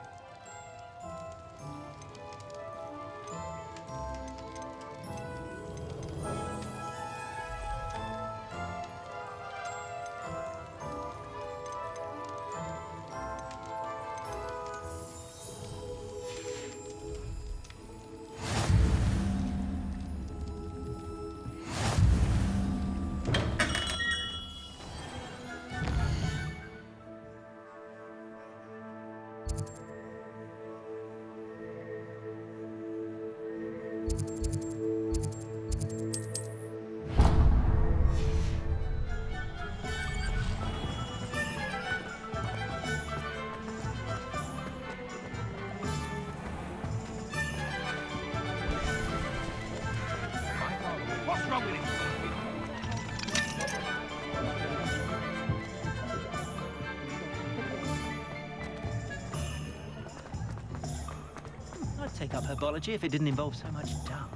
What's wrong with it? I'd take up herbology if it didn't involve so much dung.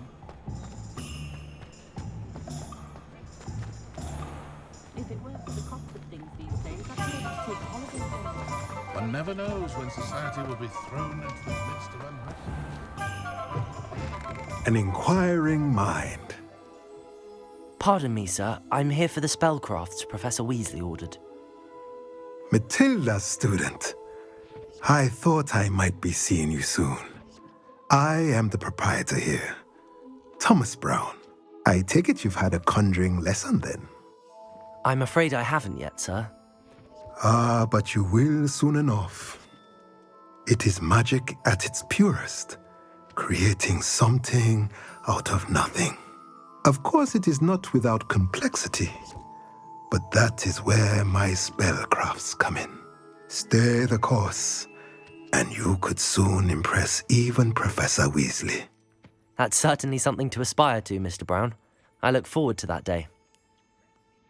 If it weren't for the cost of things these days, I'd be able to take holidays. One never knows when society will be thrown into the midst of An inquiring mind. Pardon me, sir. I'm here for the spellcrafts Professor Weasley ordered. Matilda's student. I thought I might be seeing you soon. I am the proprietor here, Thomas Brown. I take it you've had a conjuring lesson then? I'm afraid I haven't yet, sir. Ah, but you will soon enough. It is magic at its purest, creating something out of nothing. Of course, it is not without complexity, but that is where my spellcrafts come in. Stay the course, and you could soon impress even Professor Weasley. That's certainly something to aspire to, Mr. Brown. I look forward to that day.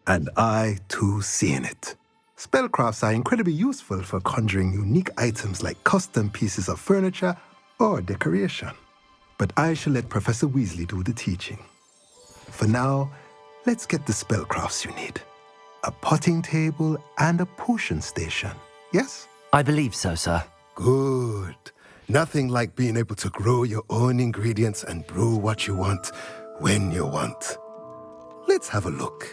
And I, too, see in it. Spellcrafts are incredibly useful for conjuring unique items like custom pieces of furniture or decoration. But I shall let Professor Weasley do the teaching. For now, let's get the spellcrafts you need. A potting table and a potion station, yes? I believe so, sir. Good. Nothing like being able to grow your own ingredients and brew what you want when you want. Let's have a look.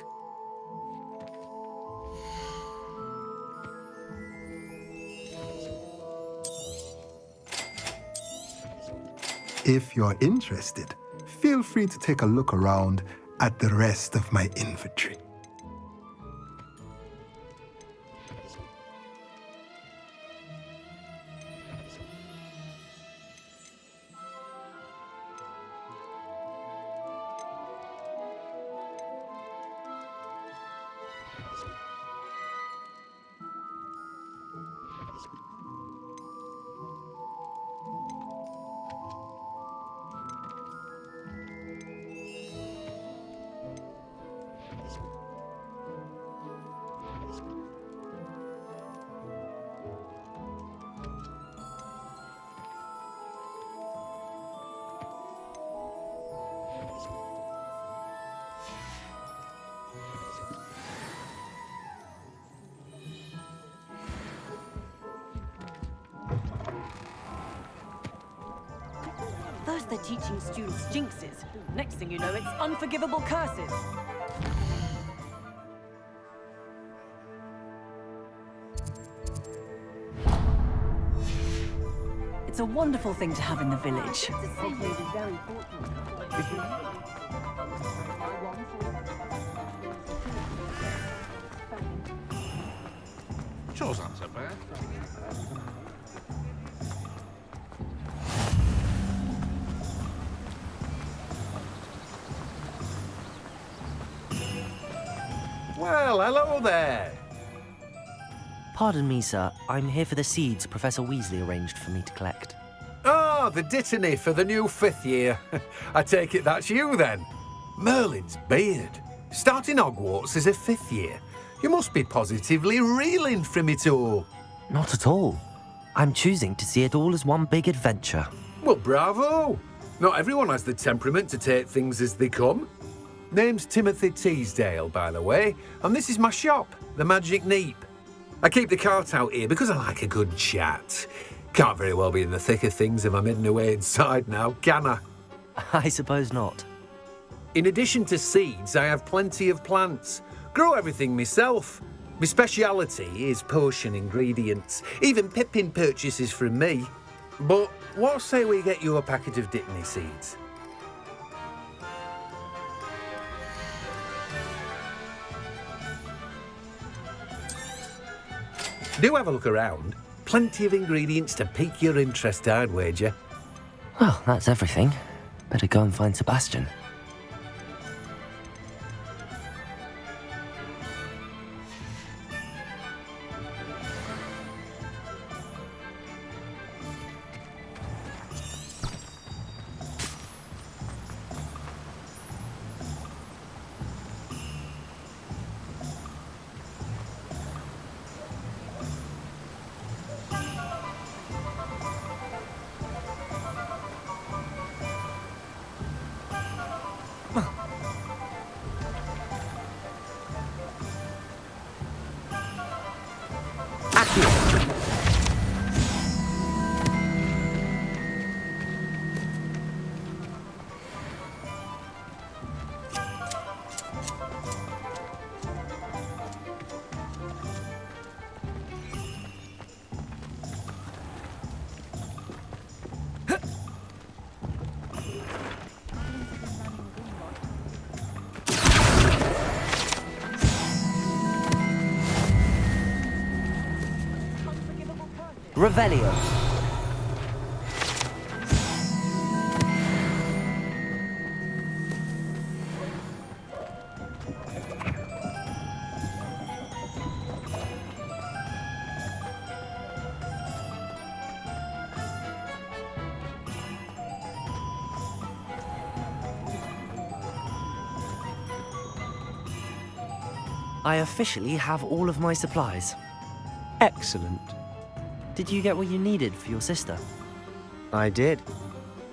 If you're interested, feel free to take a look around at the rest of my inventory. First they're teaching students jinxes. Next thing you know, it's unforgivable curses. It's a wonderful thing to have in the village. Chore's not so bad. Well, hello there. Pardon me, sir. I'm here for the seeds Professor Weasley arranged for me to collect. Oh, the dittany for the new 5th year. I take it that's you then. Merlin's beard. Starting Hogwarts as a 5th year. You must be positively reeling from it all. Not at all. I'm choosing to see it all as one big adventure. Well, bravo. Not everyone has the temperament to take things as they come. Name's Timothy Teasdale, by the way, and this is my shop, the Magic Neep. I keep the cart out here because I like a good chat. Can't very well be in the thick of things if I'm hidden away inside now, can I? I suppose not. In addition to seeds, I have plenty of plants. Grow everything myself. My speciality is potion ingredients. Even Pippin purchases from me. But what say we get you a packet of Dittany seeds? Do have a look around. Plenty of ingredients to pique your interest, I'd wager. Well, that's everything. Better go and find Sebastian. Revelio. I officially have all of my supplies. Excellent. Did you get what you needed for your sister? I did.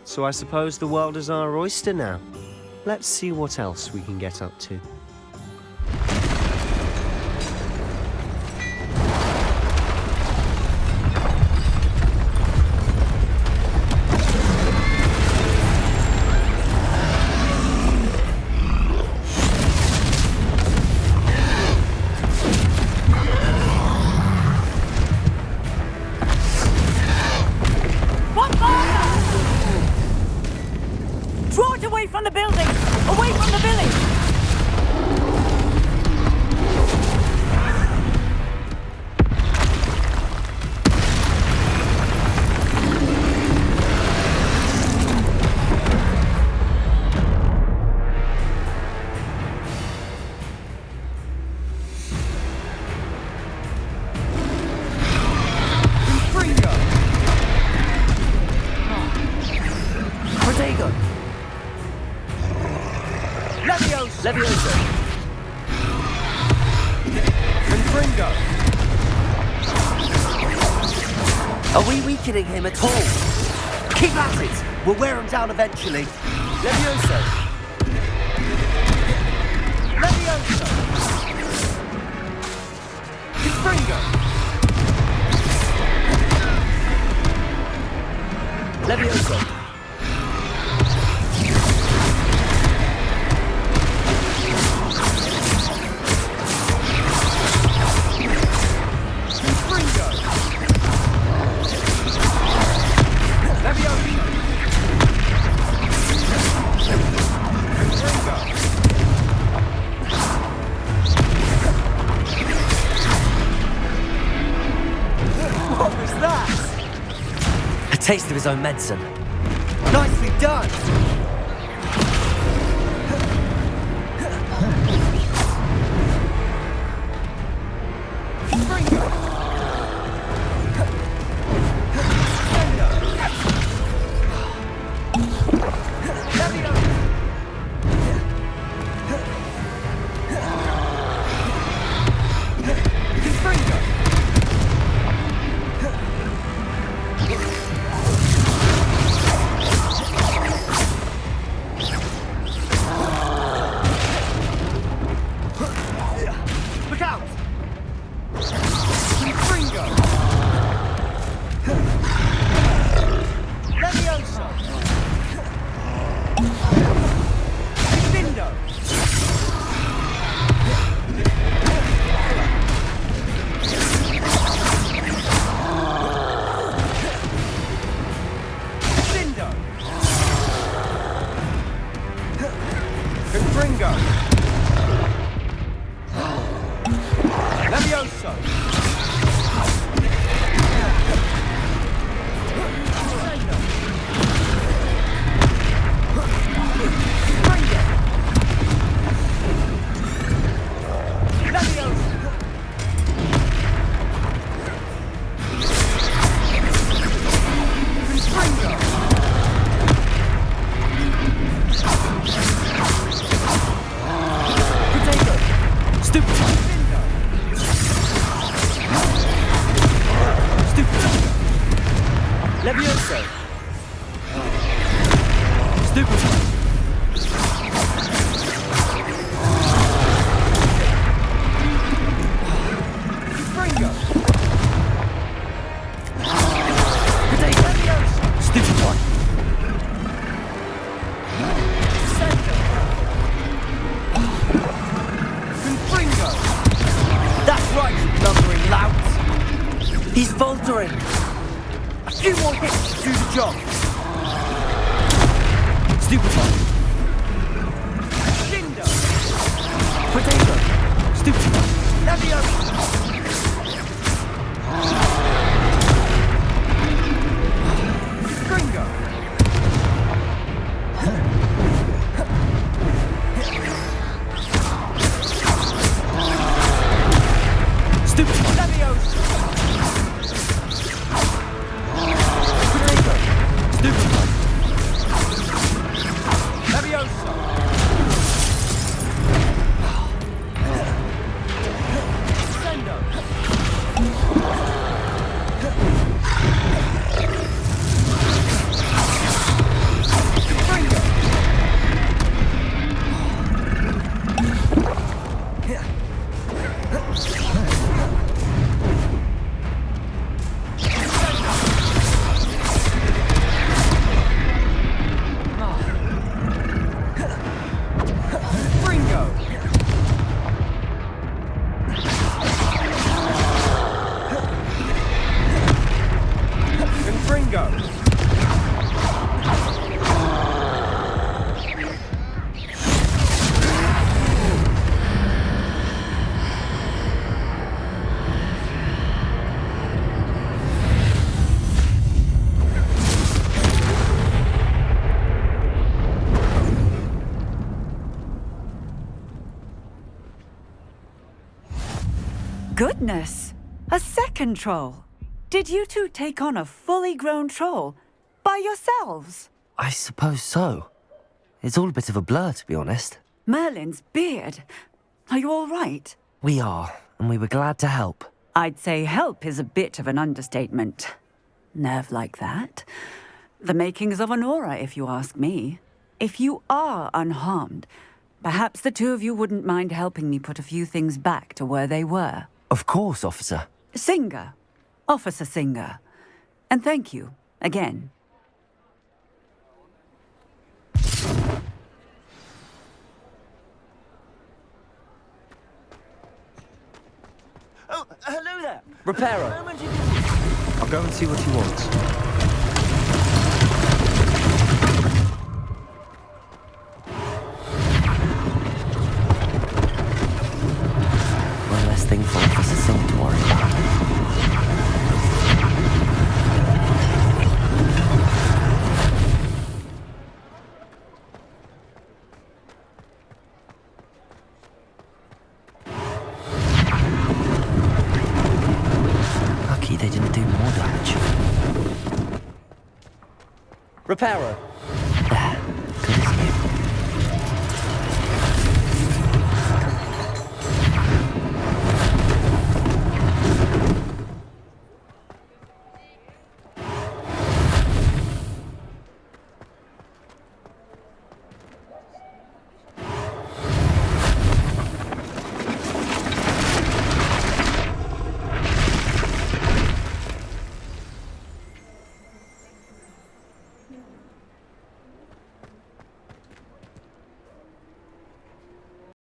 So I suppose the world is our oyster now. Let's see what else we can get up to. Levioso. Confringo. Are we weakening him at all? Keep at it! We'll wear him down eventually. Levioso. Levioso. Confringo. Levioso. Taste of his own medicine. Nicely done! Levioso! Levioso! Stupefy! Fringo! Levioso! Stupefy! Sendo! Fringo! That's right, you blundering lout! He's faltering! A few more hits to do the job. Stupefy. Shindo. Potato. Stupefy. Levioso. Gringo. Stupefy. Levioso. Levioso! Sendo! Fringo! Goodness! A second troll! Did you two take on a fully grown troll? By yourselves? I suppose so. It's all a bit of a blur, to be honest. Merlin's beard. Are you all right? We are, and we were glad to help. I'd say help is a bit of an understatement. Nerve like that. The makings of an aura, if you ask me. If you are unharmed, perhaps the two of you wouldn't mind helping me put a few things back to where they were. Of course, officer. Singer. Officer Singer. And thank you, again. Oh, hello there. Reparo. I'll go and see what he wants. One less thing for Officer Singh to worry about. Lucky they didn't do more damage. Reparo.